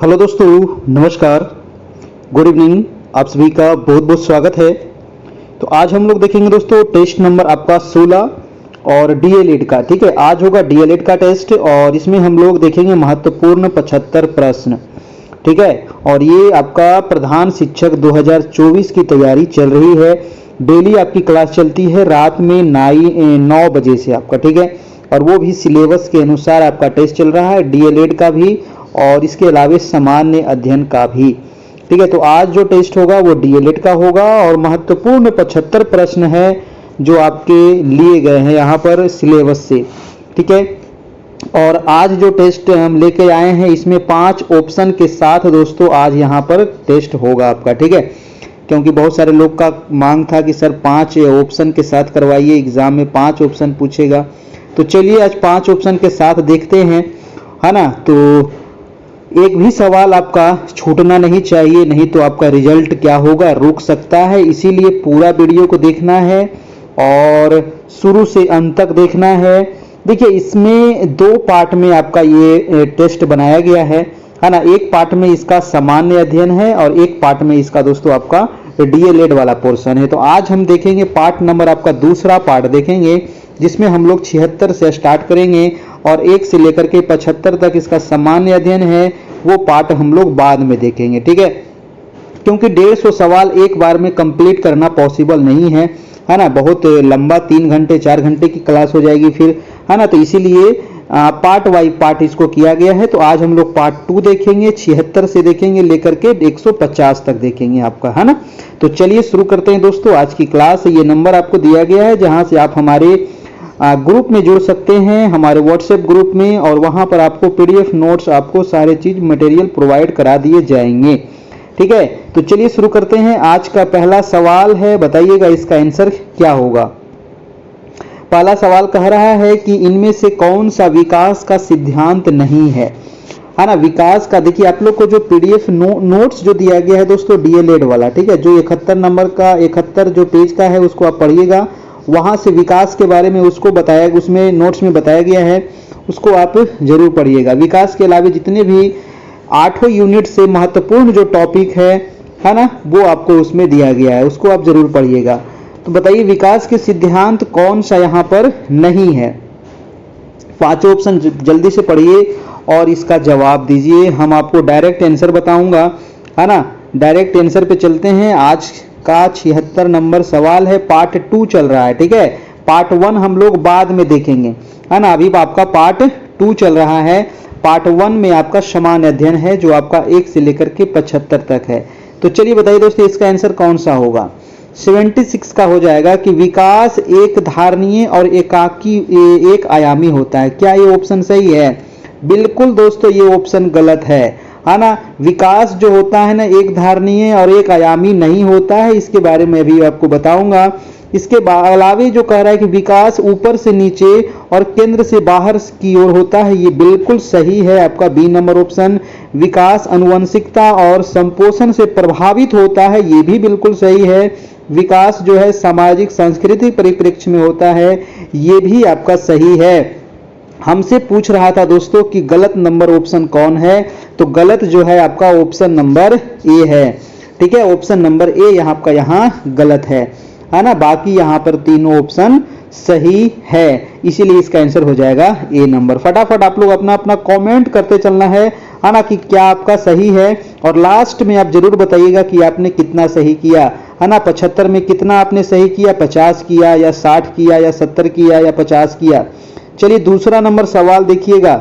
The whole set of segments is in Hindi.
हेलो दोस्तों, नमस्कार, गुड इवनिंग। आप सभी का बहुत बहुत स्वागत है। तो आज हम लोग देखेंगे दोस्तों टेस्ट नंबर आपका 16 और डीएलएड का। ठीक है, आज होगा डीएलएड का टेस्ट और इसमें हम लोग देखेंगे महत्वपूर्ण 75 प्रश्न। ठीक है, और ये आपका प्रधान शिक्षक 2024 की तैयारी चल रही है। डेली आपकी क्लास चलती है रात में 9 बजे से आपका। ठीक है, और वो भी सिलेबस के अनुसार आपका टेस्ट चल रहा है, डीएलएड का भी और इसके अलावा सामान्य अध्ययन का भी। ठीक है, तो आज जो टेस्ट होगा वो डीएलएड का होगा और महत्वपूर्ण 75 प्रश्न है जो आपके लिए गए हैं यहाँ पर सिलेबस से। ठीक है, और आज जो टेस्ट हम लेके आए हैं इसमें 5 ऑप्शन के साथ दोस्तों आज यहाँ पर टेस्ट होगा आपका। ठीक है, क्योंकि बहुत सारे लोग का मांग था कि सर 5 ऑप्शन के साथ करवाइए, एग्जाम में 5 ऑप्शन पूछेगा। तो चलिए आज 5 ऑप्शन के साथ देखते हैं, है ना। तो एक भी सवाल आपका छूटना नहीं चाहिए, नहीं तो आपका रिजल्ट क्या होगा, रुक सकता है। इसीलिए पूरा वीडियो को देखना है और शुरू से अंत तक देखना है। देखिए, इसमें 2 पार्ट में आपका ये टेस्ट बनाया गया है ना। एक पार्ट में इसका सामान्य अध्ययन है और एक पार्ट में इसका दोस्तों आपका डीएलएड वाला पोर्शन है। तो आज हम देखेंगे पार्ट नंबर आपका दूसरा पार्ट देखेंगे, जिसमें हम लोग 76 से स्टार्ट करेंगे और 1 से लेकर के 75 तक इसका सामान्य अध्ययन है। वो पार्ट हम लोग बाद में देखेंगे। ठीक है, क्योंकि 150 सवाल एक बार में कंप्लीट करना पॉसिबल नहीं है, है ना। बहुत लंबा 3 घंटे 4 घंटे की क्लास हो जाएगी फिर, है ना। तो इसीलिए पार्ट वाइज पार्ट इसको किया गया है। तो आज हम लोग पार्ट 2 देखेंगे, 76 से देखेंगे लेकर के 150 तक देखेंगे आपका, है ना। तो चलिए शुरू करते हैं दोस्तों आज की क्लास। ये नंबर आपको दिया गया है जहां से आप हमारे ग्रुप में जुड़ सकते हैं, हमारे व्हाट्सएप ग्रुप में, और वहां पर आपको पीडीएफ नोट्स, आपको सारे चीज मटेरियल प्रोवाइड करा दिए जाएंगे। ठीक है, तो चलिए शुरू करते हैं। आज का पहला सवाल है, बताइएगा इसका आंसर क्या होगा। पहला सवाल कह रहा है कि इनमें से कौन सा विकास का सिद्धांत नहीं है ना। विकास का देखिए, आप लोग को जो पीडीएफ नोट्स जो दिया गया है दोस्तों डीएलएड वाला, ठीक है, जो 71 नंबर का 71 जो पेज का है उसको आप पढ़िएगा। वहां से विकास के बारे में उसको बताया, उसमें नोट्स में बताया गया है, उसको आप जरूर पढ़िएगा। विकास के अलावा जितने भी 8 यूनिट से महत्वपूर्ण जो टॉपिक है ना, वो आपको उसमें दिया गया है, उसको आप जरूर पढ़िएगा। तो बताइए विकास के सिद्धांत कौन सा यहाँ पर नहीं है। 5 ऑप्शन जल्दी से पढ़िए और इसका जवाब दीजिए। हम आपको डायरेक्ट आंसर बताऊंगा, है ना। डायरेक्ट आंसर पे चलते हैं। आज का 76 नंबर सवाल है, पार्ट 2 चल रहा है। ठीक है, पार्ट 1 हम लोग बाद में देखेंगे, है ना। अभी आपका पार्ट 2 चल रहा है। पार्ट 1 में आपका सामान्य अध्ययन है जो आपका 1 से लेकर के 75 तक है। तो चलिए बताइए दोस्तों इसका आंसर कौन सा होगा। 76 का हो जाएगा कि विकास एक धारणीय और एक आयामी होता है। क्या ये ऑप्शन सही है? बिल्कुल दोस्तों, ये ऑप्शन गलत है ना। विकास जो होता है ना, एक धारणीय और एक आयामी नहीं होता है। इसके बारे में भी आपको बताऊंगा। इसके अलावा जो कह रहा है कि विकास ऊपर से नीचे और केंद्र से बाहर की ओर होता है, ये बिल्कुल सही है आपका बी नंबर ऑप्शन। विकास आनुवंशिकता और संपोषण से प्रभावित होता है, ये भी बिल्कुल सही है। विकास जो है सामाजिक सांस्कृतिक परिप्रेक्ष्य में होता है, ये भी आपका सही है। हमसे पूछ रहा था दोस्तों कि गलत नंबर ऑप्शन कौन है, तो गलत जो है आपका ऑप्शन नंबर ए है। ठीक है, ऑप्शन नंबर ए यहाँ आपका यहाँ गलत है ना। बाकी यहाँ पर तीनों ऑप्शन सही है, इसीलिए इसका आंसर हो जाएगा ए नंबर। फटाफट आप लोग अपना अपना कमेंट करते चलना है ना, कि क्या आपका सही है। और लास्ट में आप जरूर बताइएगा कि आपने कितना सही किया, है ना। 75 में कितना आपने सही किया, 50 किया या 60 किया या 70 किया या 50 किया। चलिए दूसरा नंबर सवाल देखिएगा।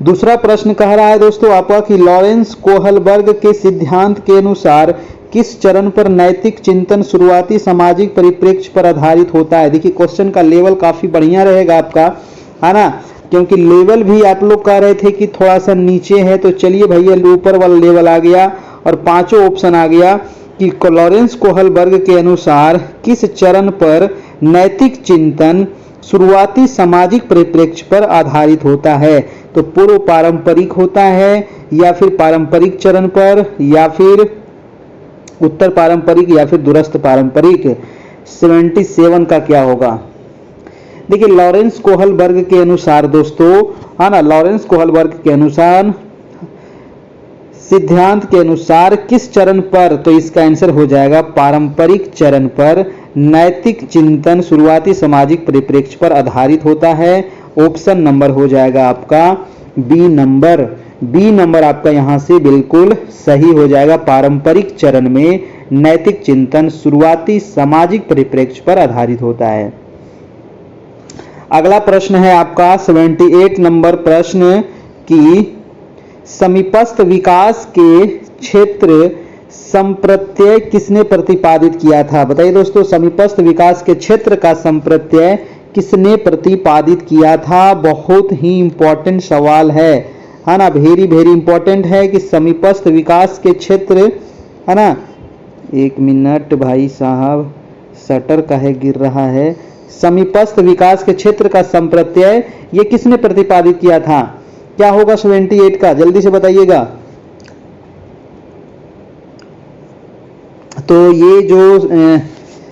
दूसरा प्रश्न कह रहा है दोस्तों आपका कि लॉरेंस कोहलबर्ग के सिद्धांत के अनुसार किस चरण पर नैतिक चिंतन शुरुआती सामाजिक परिप्रेक्ष्य पर आधारित होता है। देखिए क्वेश्चन का लेवल काफी बढ़िया रहेगा आपका, है ना, क्योंकि लेवल भी आप लोग कह रहे थे कि थोड़ा सा नीचे है। तो चलिए भैया ऊपर वाला लेवल आ गया और 5 ऑप्शन आ गया कि लॉरेंस कोहलबर्ग के अनुसार किस चरण पर नैतिक चिंतन शुरुआती सामाजिक परिप्रेक्ष्य पर आधारित होता है। तो पूर्व पारंपरिक होता है या फिर पारंपरिक चरण पर या फिर उत्तर पारंपरिक या फिर दूरस्थ पारंपरिक। 77 का क्या होगा। देखिए लॉरेंस कोहलबर्ग के अनुसार दोस्तों, है ना, लॉरेंस कोहलबर्ग के अनुसार सिद्धांत के अनुसार किस चरण पर? तो इसका आंसर हो जाएगा पारंपरिक चरण पर। नैतिक चिंतन शुरुआती सामाजिक परिप्रेक्ष्य पर आधारित होता है। ऑप्शन नंबर हो जाएगा आपका बी नंबर। बी नंबर आपका यहां से बिल्कुल सही हो जाएगा। पारंपरिक चरण में नैतिक चिंतन शुरुआती सामाजिक परिप्रेक्ष्य पर आधारित होता है। अगला प्रश्न है आपका 78 नंबर प्रश्न कि समीपस्थ विकास के क्षेत्र संप्रत्यय किसने प्रतिपादित किया था? बताइए दोस्तों, समीपस्थ विकास के क्षेत्र का संप्रत्यय किसने प्रतिपादित किया था? बहुत ही इंपॉर्टेंट सवाल है ना, वेरी वेरी इंपॉर्टेंट है कि समीपस्थ विकास के क्षेत्र, है ना। एक मिनट भाई साहब, शटर काहे गिर रहा है? समीपस्थ विकास के क्षेत्र का संप्रत्यय ये किसने प्रतिपादित किया था? क्या होगा 78 का? जल्दी से बताइएगा। तो ये जो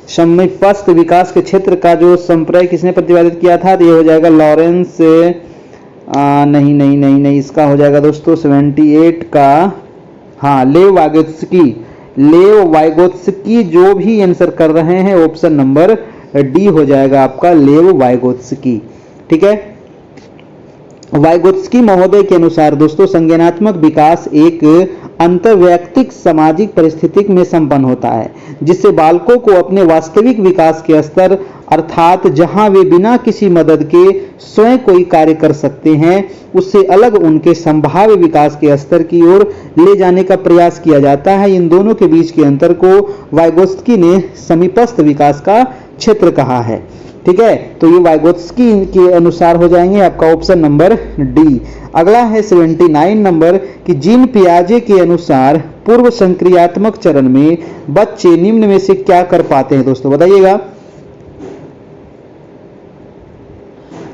समीपस्थ विकास के क्षेत्र का जो संप्रत्यय किसने प्रतिपादित किया था, तो ये हो जाएगा लॉरेंस। नहीं नहीं नहीं नहीं, इसका हो जाएगा दोस्तों 78 का, हाँ, लेव वाइगोत्स्की। लेव वाइगोत्स्की जो भी आंसर कर रहे हैं, ऑप्शन नंबर डी हो जाएगा आपका, लेव वाइगोत्स्की। ठीक है। वाइगोत्स्की महोदय के अनुसार दोस्तों संज्ञानात्मक विकास एक अंतर्वैयक्तिक सामाजिक परिस्थिति में संपन्न होता है, जिससे बालकों को अपने वास्तविक विकास के स्तर, अर्थात जहां वे बिना किसी मदद के स्वयं कोई कार्य कर सकते हैं, उससे अलग उनके संभाव्य विकास के स्तर की ओर ले जाने का प्रयास किया जाता है। इन दोनों के बीच के अंतर को वाइगोत्स्की ने समीपस्थ विकास का क्षेत्र कहा है। ठीक है, तो ये वाइगोत्स्की के अनुसार हो जाएंगे आपका ऑप्शन नंबर डी। अगला है 79 नंबर कि जीन पियाजे के अनुसार पूर्व संक्रियात्मक चरण में बच्चे निम्न में से क्या कर पाते हैं? दोस्तों बताइएगा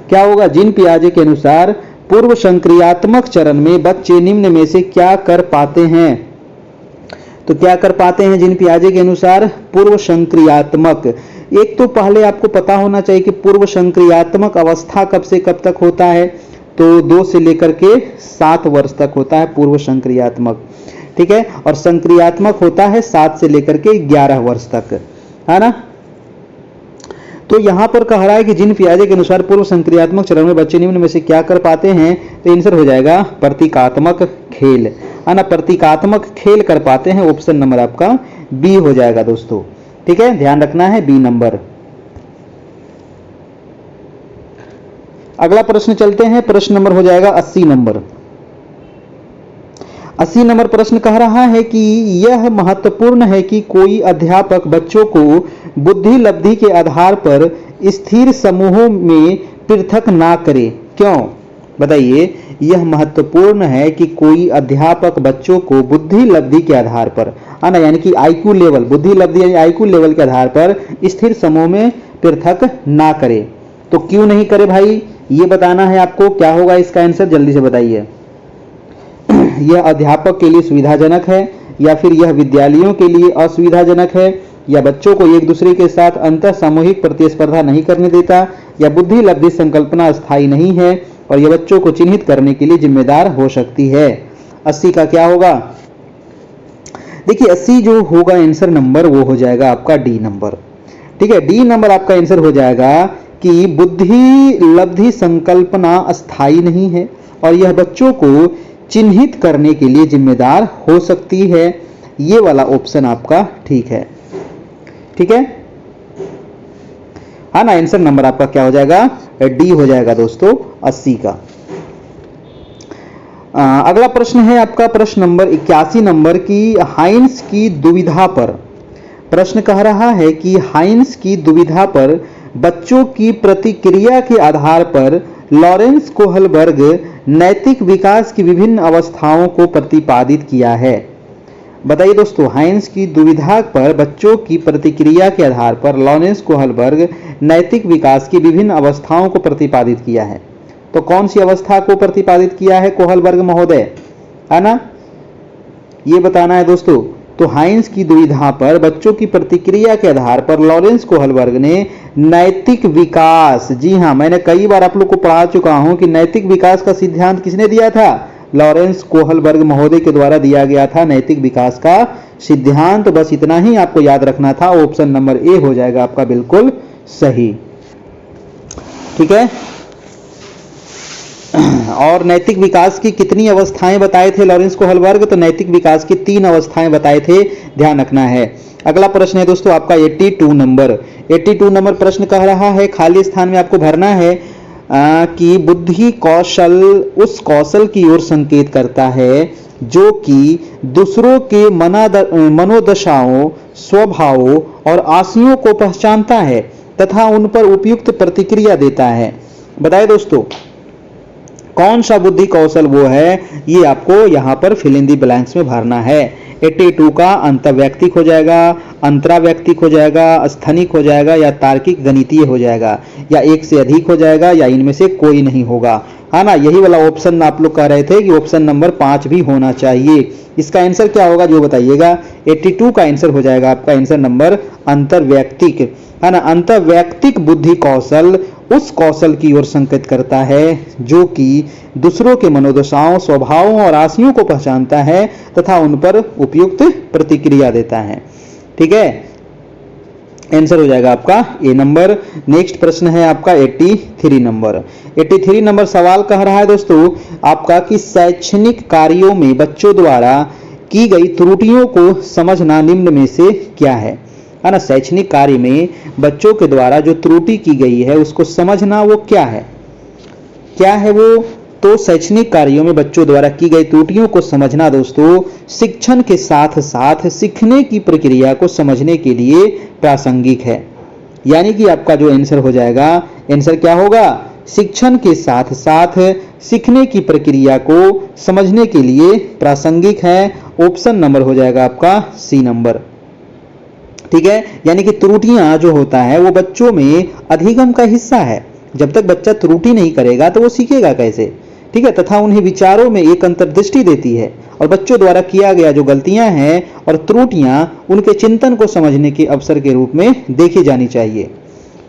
क्या होगा। जीन पियाजे के अनुसार पूर्व संक्रियात्मक चरण में बच्चे निम्न में से क्या कर पाते हैं? तो क्या कर पाते हैं जीन पियाजे के अनुसार? पूर्व संक्रियात्मक। एक तो पहले आपको पता होना चाहिए कि पूर्व संक्रियात्मक अवस्था कब से कब तक होता है, तो 2 से लेकर के 7 वर्ष तक होता है पूर्व संक्रियात्मक। ठीक है, और संक्रियात्मक होता है 7 से लेकर के 11 वर्ष तक, है ना। तो यहां पर कह रहा है कि जीन पियाजे के अनुसार पूर्व संक्रियात्मक चरण में बच्चे निम्न में से क्या कर पाते हैं, तो आंसर हो जाएगा प्रतीकात्मक खेल, है ना। प्रतीकात्मक खेल कर पाते हैं, ऑप्शन नंबर आपका बी हो जाएगा दोस्तों। ठीक है, ध्यान रखना है बी नंबर। अगला प्रश्न चलते हैं, प्रश्न नंबर हो जाएगा 80 नंबर। 80 नंबर प्रश्न कह रहा है कि यह महत्वपूर्ण है कि कोई अध्यापक बच्चों को बुद्धि लब्धि के आधार पर स्थिर समूहों में पृथक ना करे। क्यों? बताइए। यह महत्वपूर्ण है कि कोई अध्यापक बच्चों को बुद्धि लब्धि के आधार पर, है ना, यानी कि आईक्यू लेवल, बुद्धि लब्धि यानी आईक्यू लेवल के आधार पर स्थिर समूह में पृथक ना करे। तो क्यों नहीं करे भाई, ये बताना है आपको। क्या होगा इसका आंसर, जल्दी से बताइए। यह अध्यापक के लिए सुविधाजनक है, या फिर यह विद्यालयों के लिए असुविधाजनक है, या बच्चों को एक दूसरे के साथ अंतर सामूहिक प्रतिस्पर्धा नहीं करने देता, या बुद्धि लब्धि संकल्पना स्थायी नहीं है और यह बच्चों को चिन्हित करने के लिए जिम्मेदार हो सकती है। 80 का क्या होगा? देखिए 80 जो होगा आंसर नंबर वो हो जाएगा आपका डी नंबर। ठीक है, डी नंबर आपका आंसर हो जाएगा कि बुद्धि लब्धि संकल्पना अस्थायी नहीं है और यह बच्चों को चिन्हित करने के लिए जिम्मेदार हो सकती है। ये वाला ऑप्शन आपका ठीक है। ठीक है, हाँ ना, आंसर नंबर आपका क्या हो जाएगा? डी हो जाएगा दोस्तों 80 का। अगला प्रश्न है आपका प्रश्न नंबर 81 नंबर की हाइंस की दुविधा पर। प्रश्न कह रहा है कि हाइंस की दुविधा पर बच्चों की प्रतिक्रिया के आधार पर लॉरेंस कोहलबर्ग नैतिक विकास की विभिन्न अवस्थाओं को प्रतिपादित किया है। बताइए दोस्तों, हाइंस की दुविधा पर बच्चों की प्रतिक्रिया के आधार पर लॉरेंस कोहलबर्ग नैतिक विकास की विभिन्न अवस्थाओं को प्रतिपादित किया है। तो कौन सी अवस्था को प्रतिपादित किया है कोहलबर्ग महोदय, है ना, ये बताना है दोस्तों। तो हाइंस की दुविधा पर बच्चों की प्रतिक्रिया के आधार पर लॉरेंस कोहलबर्ग ने नैतिक विकास, जी हां, मैंने कई बार आप लोग को पढ़ा चुका हूं कि नैतिक विकास का सिद्धांत किसने दिया था? लॉरेंस कोहलबर्ग महोदय के द्वारा दिया गया था नैतिक विकास का सिद्धांत। बस इतना ही आपको याद रखना था। ऑप्शन नंबर ए हो जाएगा आपका बिल्कुल सही। ठीक है। और नैतिक विकास की कितनी अवस्थाएं बताए थे लॉरेंस कोहलबर्ग? तो नैतिक विकास की 3 अवस्थाएं बताए थे, ध्यान रखना है। अगला प्रश्न है दोस्तों आपका 82 नंबर प्रश्न कह रहा है, खाली स्थान में आपको भरना है कि बुद्धि कौशल उस कौशल की ओर संकेत करता है जो कि दूसरों के मनोदशाओं, स्वभावों और आशयों को पहचानता है तथा उन पर उपयुक्त प्रतिक्रिया देता है। बताइए दोस्तों कौन सा बुद्धि कौशल वो है, ये आपको यहां पर फिल इन दी ब्लैंक्स में भरना है। 82 का अंतर्वैयक्तिक हो जाएगा, अंतरावैयक्तिक हो जाएगा, स्थनिक हो जाएगा या तार्किक गणितीय हो जाएगा, या एक से अधिक हो जाएगा, या इनमें से कोई नहीं होगा, है ना। यही वाला ऑप्शन आप लोग कह रहे थे कि ऑप्शन नंबर 5 भी होना चाहिए। इसका आंसर क्या होगा जो बताइएगा? 82 का आंसर हो जाएगा आपका आंसर नंबर अंतर्वैयक्तिक, है ना। अंतर्वैयक्तिक बुद्धि कौशल उस कौशल की ओर संकेत करता है जो कि दूसरों के मनोदशाओं, स्वभावों और आशयों को पहचानता है तथा उन पर उपयुक्त प्रतिक्रिया देता है। ठीक है, आंसर हो जाएगा आपका ए नंबर। नेक्स्ट प्रश्न है आपका 83 नंबर सवाल कह रहा है दोस्तों आपका कि शैक्षणिक कार्यों में बच्चों द्वारा की गई त्रुटियों को समझना निम्न में से क्या है ना। शैक्षणिक कार्य में बच्चों के द्वारा जो त्रुटि की गई है उसको समझना वो क्या है वो? तो शैक्षणिक कार्यों में बच्चों द्वारा की गई त्रुटियों को समझना दोस्तों शिक्षण के साथ साथ सीखने की प्रक्रिया को समझने के लिए प्रासंगिक है। यानी कि आपका जो आंसर हो जाएगा, आंसर क्या होगा? शिक्षण के साथ साथ सीखने की प्रक्रिया को समझने के लिए प्रासंगिक है। ऑप्शन नंबर हो जाएगा आपका सी नंबर। ठीक है, यानी कि त्रुटियां जो होता है वो बच्चों में अधिगम का हिस्सा है। जब तक बच्चा त्रुटि नहीं करेगा तो वो सीखेगा कैसे? ठीक है, तथा उन्हें विचारों में एक अंतर्दृष्टि देती है और बच्चों द्वारा किया गया जो गलतियां हैं और त्रुटियां उनके चिंतन को समझने के अवसर के रूप में देखी जानी चाहिए।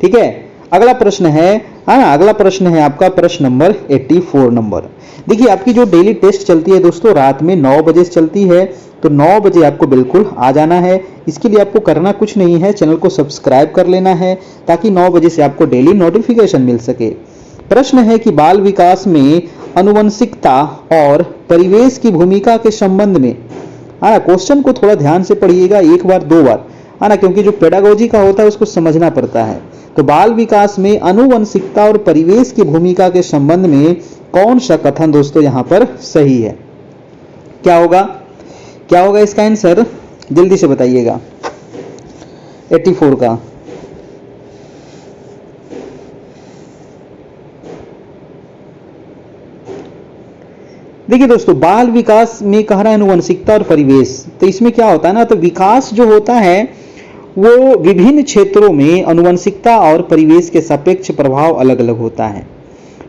ठीक है, अगला प्रश्न है अगला प्रश्न है आपका प्रश्न नंबर 84 नंबर। देखिए आपकी जो डेली टेस्ट चलती है दोस्तों रात में 9 बजे से चलती है, तो 9 बजे आपको बिल्कुल आ जाना है। इसके लिए आपको करना कुछ नहीं है, चैनल को सब्सक्राइब कर लेना है ताकि 9 बजे से आपको डेली नोटिफिकेशन मिल सके। प्रश्न है कि बाल विकास में आनुवंशिकता और परिवेश की भूमिका के संबंध में, क्वेश्चन को थोड़ा ध्यान से पढ़िएगा, एक बार 2 बार, क्योंकि जो पेडागोजी का होता है उसको समझना पड़ता है। तो बाल विकास में आनुवंशिकता और परिवेश की भूमिका के संबंध में कौन सा कथन दोस्तों यहां पर सही है? क्या होगा इसका आंसर? जल्दी से बताइएगा। 84 का देखिए दोस्तों बाल विकास में कह रहा है आनुवंशिकता और परिवेश, तो इसमें क्या होता है ना, तो विकास जो होता है वो विभिन्न क्षेत्रों में आनुवंशिकता और परिवेश के सापेक्ष प्रभाव अलग अलग होता है।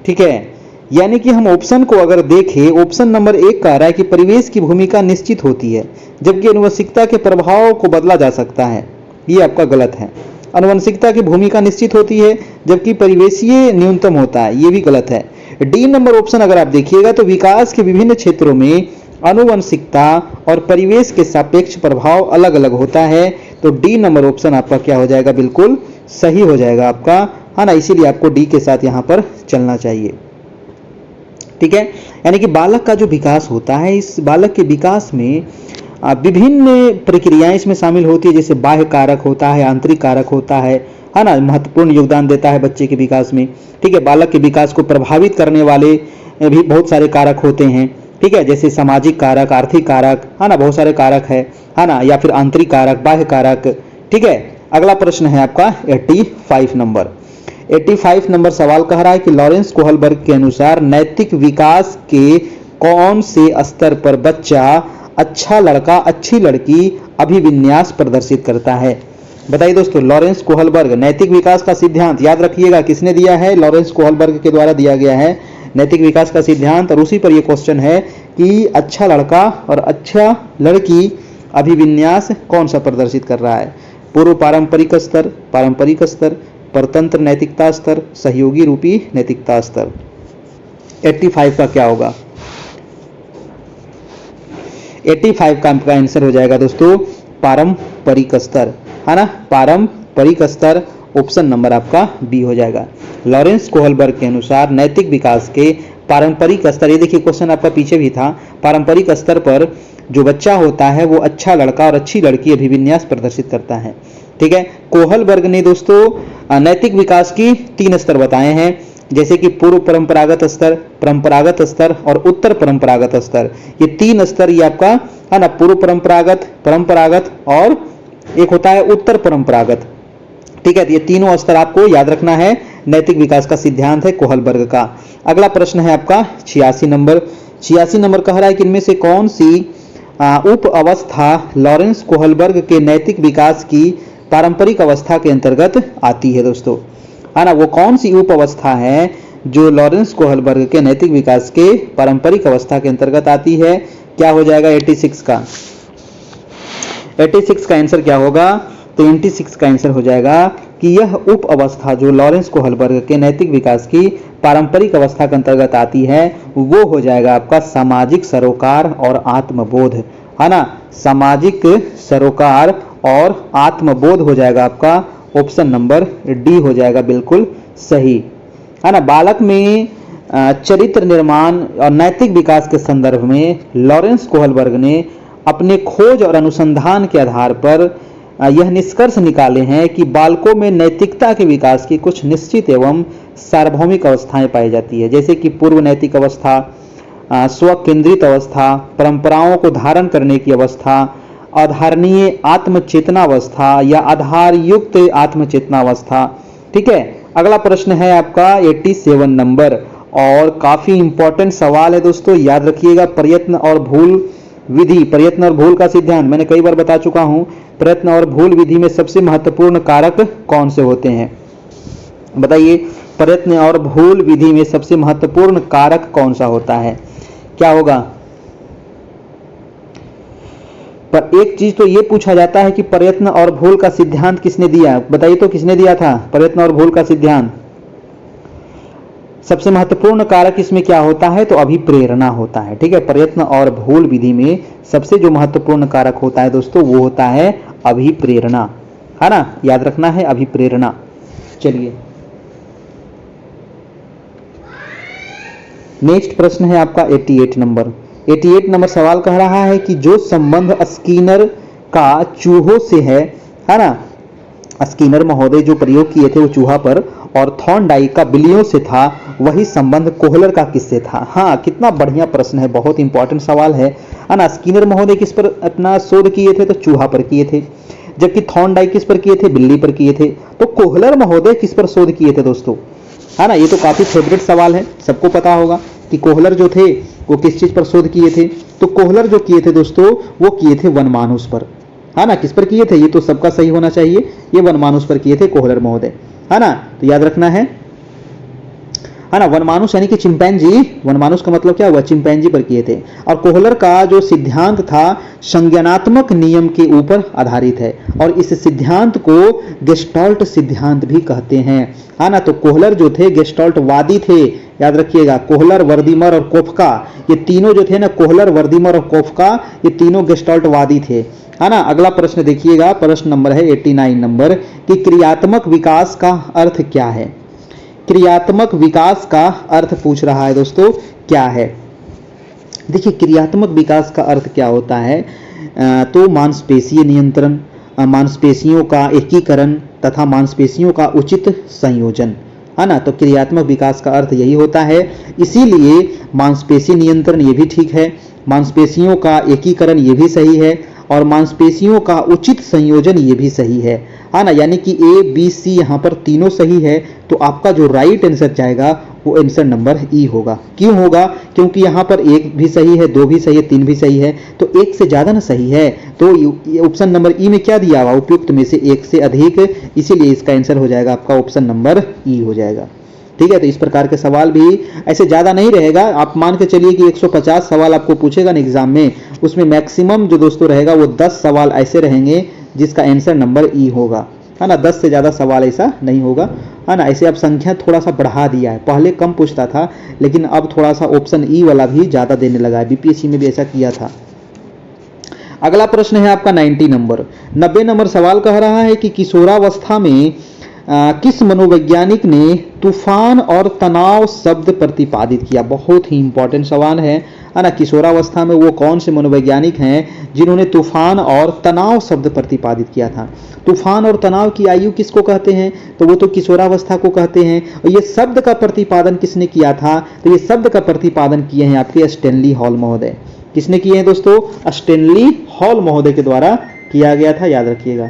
ठीक है, यानी कि हम ऑप्शन को अगर देखें, ऑप्शन नंबर 1 कह रहा है कि परिवेश की भूमिका निश्चित होती है जबकि आनुवंशिकता के प्रभाव को बदला जा सकता है। ये आपका गलत है। आनुवंशिकता की भूमिका निश्चित होती है जबकि परिवेशीय न्यूनतम होता है, ये भी गलत है। डी नंबर ऑप्शन अगर आप देखिएगा तो विकास के विभिन्न क्षेत्रों में आनुवंशिकता और परिवेश के सापेक्ष प्रभाव अलग अलग होता है, तो डी नंबर ऑप्शन आपका क्या हो जाएगा? बिल्कुल सही हो जाएगा आपका, है ना। इसीलिए आपको डी के साथ यहां पर चलना चाहिए। ठीक है, यानी कि बालक का जो विकास होता है, इस बालक के विकास में विभिन्न प्रक्रियाएं इसमें शामिल होती है, जैसे बाह्य कारक होता है, आंतरिक कारक होता है ना, महत्वपूर्ण योगदान देता है बच्चे के विकास में। ठीक है, बालक के विकास को प्रभावित करने वाले भी बहुत सारे कारक होते हैं। ठीक है, जैसे सामाजिक कारक, आर्थिक कारक, है ना, बहुत सारे कारक है ना, या फिर आंतरिक कारक, बाह्य कारक। ठीक है, अगला प्रश्न है आपका 85 नंबर सवाल कह रहा है कि लॉरेंस कोहलबर्ग के अनुसार नैतिक विकास के कौन से स्तर पर बच्चा अच्छा लड़का अच्छी लड़की अभिविन्यास प्रदर्शित करता है? बताइए दोस्तों, लॉरेंस कोहलबर्ग नैतिक विकास का सिद्धांत याद रखिएगा किसने दिया है? लॉरेंस कोहलबर्ग के द्वारा दिया गया है नैतिक विकास का सिद्धांत, और उसी पर यह क्वेश्चन है कि अच्छा लड़का और अच्छा लड़की अभिविन्यास कौन सा प्रदर्शित कर रहा है? पूर्व पारंपरिक स्तर, परतंत्र नैतिकता स्तर, सहयोगी रूपी नैतिकता स्तर। 85 का क्या होगा? 85 का आपका आंसर हो जाएगा दोस्तों पारंपरिक स्तर, है ना, पारंपरिक स्तर। ऑप्शन नंबर आपका बी हो जाएगा। लॉरेंस कोहलबर्ग के अनुसार नैतिक विकास के पारंपरिक स्तर, ये देखिए क्वेश्चन आपका पीछे भी था, पारंपरिक स्तर पर जो बच्चा होता है वो अच्छा लड़का और अच्छी लड़की अभिविन्यास प्रदर्शित करता है। ठीक है, कोहलबर्ग ने दोस्तों नैतिक विकास की 3 स्तर बताए हैं, जैसे कि पूर्व परंपरागत स्तर, परंपरागत स्तर और उत्तर परंपरागत स्तर। ये 3 स्तर ये आपका है ना, पूर्व परंपरागत, परंपरागत और एक होता है उत्तर परंपरागत। ठीक है, ये तीनों स्तर आपको याद रखना है। नैतिक विकास का सिद्धांत है कोहलबर्ग का। अगला प्रश्न है आपका 86 नंबर। 86 नंबर कह रहा है कि इनमें से कौन सी उप अवस्था लॉरेंस कोहलबर्ग के नैतिक विकास की पारंपरिक अवस्था के अंतर्गत आती है दोस्तों, है ना, वो कौन सी उप अवस्था है जो लॉरेंस कोहलबर्ग के नैतिक विकास के पारंपरिक अवस्था के अंतर्गत आती है? क्या हो जाएगा 86 का? 86 का आंसर क्या होगा? तो 86 का आंसर हो जाएगा कि यह उप अवस्था जो लॉरेंस कोहलबर्ग के नैतिक विकास की पारंपरिक अवस्था के अंतर्गत आती है वो हो जाएगा आपका सामाजिक सरोकार और आत्मबोध, है ना, सामाजिक सरोकार और आत्मबोध हो जाएगा आपका। ऑप्शन नंबर डी हो जाएगा बिल्कुल सही, है ना। बालक में चरित्र निर्माण और नैतिक विकास के संदर्भ में लॉरेंस कोहलबर्ग ने अपने खोज और अनुसंधान के आधार पर यह निष्कर्ष निकाले हैं कि बालकों में नैतिकता के विकास की कुछ निश्चित एवं सार्वभौमिक अवस्थाएं पाई जाती है, जैसे कि पूर्व नैतिक अवस्था, स्व केंद्रित अवस्था, परंपराओं को धारण करने की अवस्था, आधारणीय आत्मचेतना अवस्था या आधार युक्त आत्मचेतना अवस्था। ठीक है, अगला प्रश्न है आपका 87 नंबर और काफी इंपॉर्टेंट सवाल है दोस्तों, याद रखिएगा। प्रयत्न और भूल विधि, प्रयत्न और भूल का सिद्धांत मैंने कई बार बता चुका हूं। प्रयत्न और भूल विधि में सबसे महत्वपूर्ण कारक कौन से होते हैं? बताइए, प्रयत्न और भूल विधि में सबसे महत्वपूर्ण कारक कौन सा होता है? क्या होगा? पर एक चीज तो ये पूछा जाता है कि प्रयत्न और भूल का सिद्धांत किसने दिया? बताइए तो किसने दिया था प्रयत्न और भूल का सिद्धांत? सबसे महत्वपूर्ण कारक इसमें क्या होता है? तो अभिप्रेरणा होता है। ठीक है, प्रयत्न और भूल विधि में सबसे जो महत्वपूर्ण कारक होता है दोस्तों वो होता है अभिप्रेरणा, है ना, याद रखना है अभिप्रेरणा। चलिए नेक्स्ट प्रश्न है आपका 88 नंबर। 88 नंबर सवाल कह रहा है कि जो संबंध स्किनर का चूहों से है ना, स्किनर महोदय जो प्रयोग किए थे वो चूहा पर और थॉर्नडाइक का बिल्लियों से था, वही संबंध कोहलर का किससे था? हाँ, कितना बढ़िया प्रश्न है, बहुत इंपॉर्टेंट सवाल है ना। स्किनर महोदय किस पर अपना शोध किए थे? तो चूहा पर किए थे, जबकि थॉर्नडाइक किस पर किए थे? बिल्ली पर किए थे। तो कोहलर महोदय किस पर शोध किए थे दोस्तों? है ना, ये तो काफी फेवरेट सवाल है, सबको पता होगा कि कोहलर जो थे वो किस चीज पर शोध किए थे? तो कोहलर जो किए थे दोस्तों वो किए थे वनमानुष पर, है ना। किस पर किए थे? ये तो सबका सही होना चाहिए, ये वनमानुष पर किए थे कोहलर महोदय, है ना। तो याद रखना है ना, वनमानुष यानी कि चिंपैंजी, वनमानुष का मतलब क्या हुआ? चिंपैंजी पर किए थे। और कोहलर का जो सिद्धांत था संज्ञानात्मक नियम के ऊपर आधारित है और इस सिद्धांत को गेस्टाल्ट सिद्धांत भी कहते हैं, है ना। तो कोहलर जो थे गेस्टाल्ट वादी थे, याद रखिएगा। कोहलर, वर्दीमर और कोफका, ये तीनों जो थे ना, कोहलर, वर्दीमर और कोफका, ये तीनों गेस्टाल्ट वादी थे, है ना। अगला प्रश्न देखिएगा, प्रश्न नंबर है 89 नंबर कि क्रियात्मक विकास का अर्थ क्या है? क्रियात्मक विकास का अर्थ पूछ रहा है दोस्तों, क्या है? देखिए, क्रियात्मक विकास का अर्थ क्या होता है? तो मांसपेशीय नियंत्रण, मांसपेशियों का एकीकरण तथा मांसपेशियों का उचित संयोजन, है ना। तो क्रियात्मक विकास का अर्थ यही होता है, इसीलिए मांसपेशी नियंत्रण ये भी ठीक है, मांसपेशियों का एकीकरण ये भी सही है और मांसपेशियों का उचित संयोजन ये भी सही है ना। यानी कि ए बी सी यहाँ पर तीनों सही है, तो आपका जो राइट आंसर जाएगा वो आंसर नंबर ई होगा। क्यों होगा? क्योंकि यहाँ पर एक भी सही है, दो भी सही है, तीन भी सही है, तो एक से ज्यादा ना सही है। तो ऑप्शन नंबर ई में क्या दिया हुआ? उपयुक्त में से एक से अधिक, इसीलिए इसका आंसर हो जाएगा आपका ऑप्शन नंबर ई हो जाएगा। ठीक है, तो इस प्रकार के सवाल भी ऐसे ज्यादा नहीं रहेगा, आप मान के चलिए कि 150 सवाल आपको पूछेगा ना एग्जाम में, उसमें मैक्सिमम जो दोस्तों रहेगा वो 10 सवाल ऐसे रहेंगे जिसका आंसर नंबर ई होगा, है ना। 10 से ज्यादा सवाल ऐसा नहीं होगा, है ना। ऐसे अब संख्या थोड़ा सा बढ़ा दिया है, पहले कम पूछता था लेकिन अब थोड़ा सा ऑप्शन ई वाला भी ज्यादा देने लगा है, बीपीएससी में भी ऐसा किया था। अगला प्रश्न है आपका 90 नंबर। 90 नंबर सवाल कह रहा है कि किशोरावस्था में किस मनोवैज्ञानिक ने तूफान और तनाव शब्द प्रतिपादित किया। बहुत ही इंपॉर्टेंट सवाल है ना। किशोरावस्था में वो कौन से मनोवैज्ञानिक हैं जिन्होंने तूफान और तनाव शब्द प्रतिपादित किया था। तूफान और तनाव की आयु किसको कहते हैं, तो वो तो किशोरावस्था को कहते हैं। और ये शब्द का प्रतिपादन किसने किया था, तो ये शब्द का प्रतिपादन किए हैं आपके स्टैनली हॉल महोदय। किसने किए हैं दोस्तों, स्टैनली हॉल महोदय के द्वारा किया गया था, याद रखिएगा।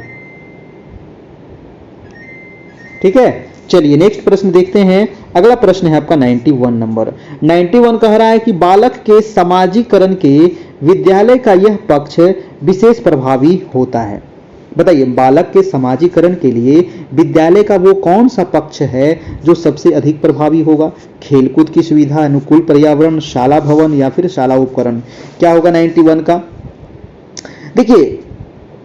ठीक है, चलिए नेक्स्ट प्रश्न देखते हैं। अगला प्रश्न है आपका 91 नंबर। 91 कह रहा है कि बालक के समाजीकरण के विद्यालय का यह पक्ष विशेष प्रभावी होता है। बताइए, बालक के समाजीकरण के लिए विद्यालय का वो कौन सा पक्ष है जो सबसे अधिक प्रभावी होगा। खेलकूद की सुविधा, अनुकूल पर्यावरण, शाला भवन या फिर शाला उपकरण। क्या होगा 91 का। देखिए,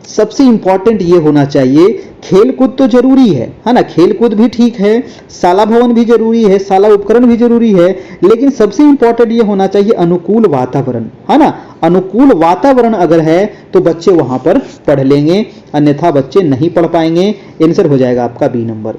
सबसे इंपॉर्टेंट ये होना चाहिए, खेलकूद तो जरूरी है ना, खेलकूद भी ठीक है, शाला भवन भी जरूरी है, शाला उपकरण भी जरूरी है, लेकिन सबसे इंपॉर्टेंट ये होना चाहिए अनुकूल वातावरण, है ना। अनुकूल वातावरण अगर है तो बच्चे वहां पर पढ़ लेंगे, अन्यथा बच्चे नहीं पढ़ पाएंगे। आंसर हो जाएगा आपका बी नंबर।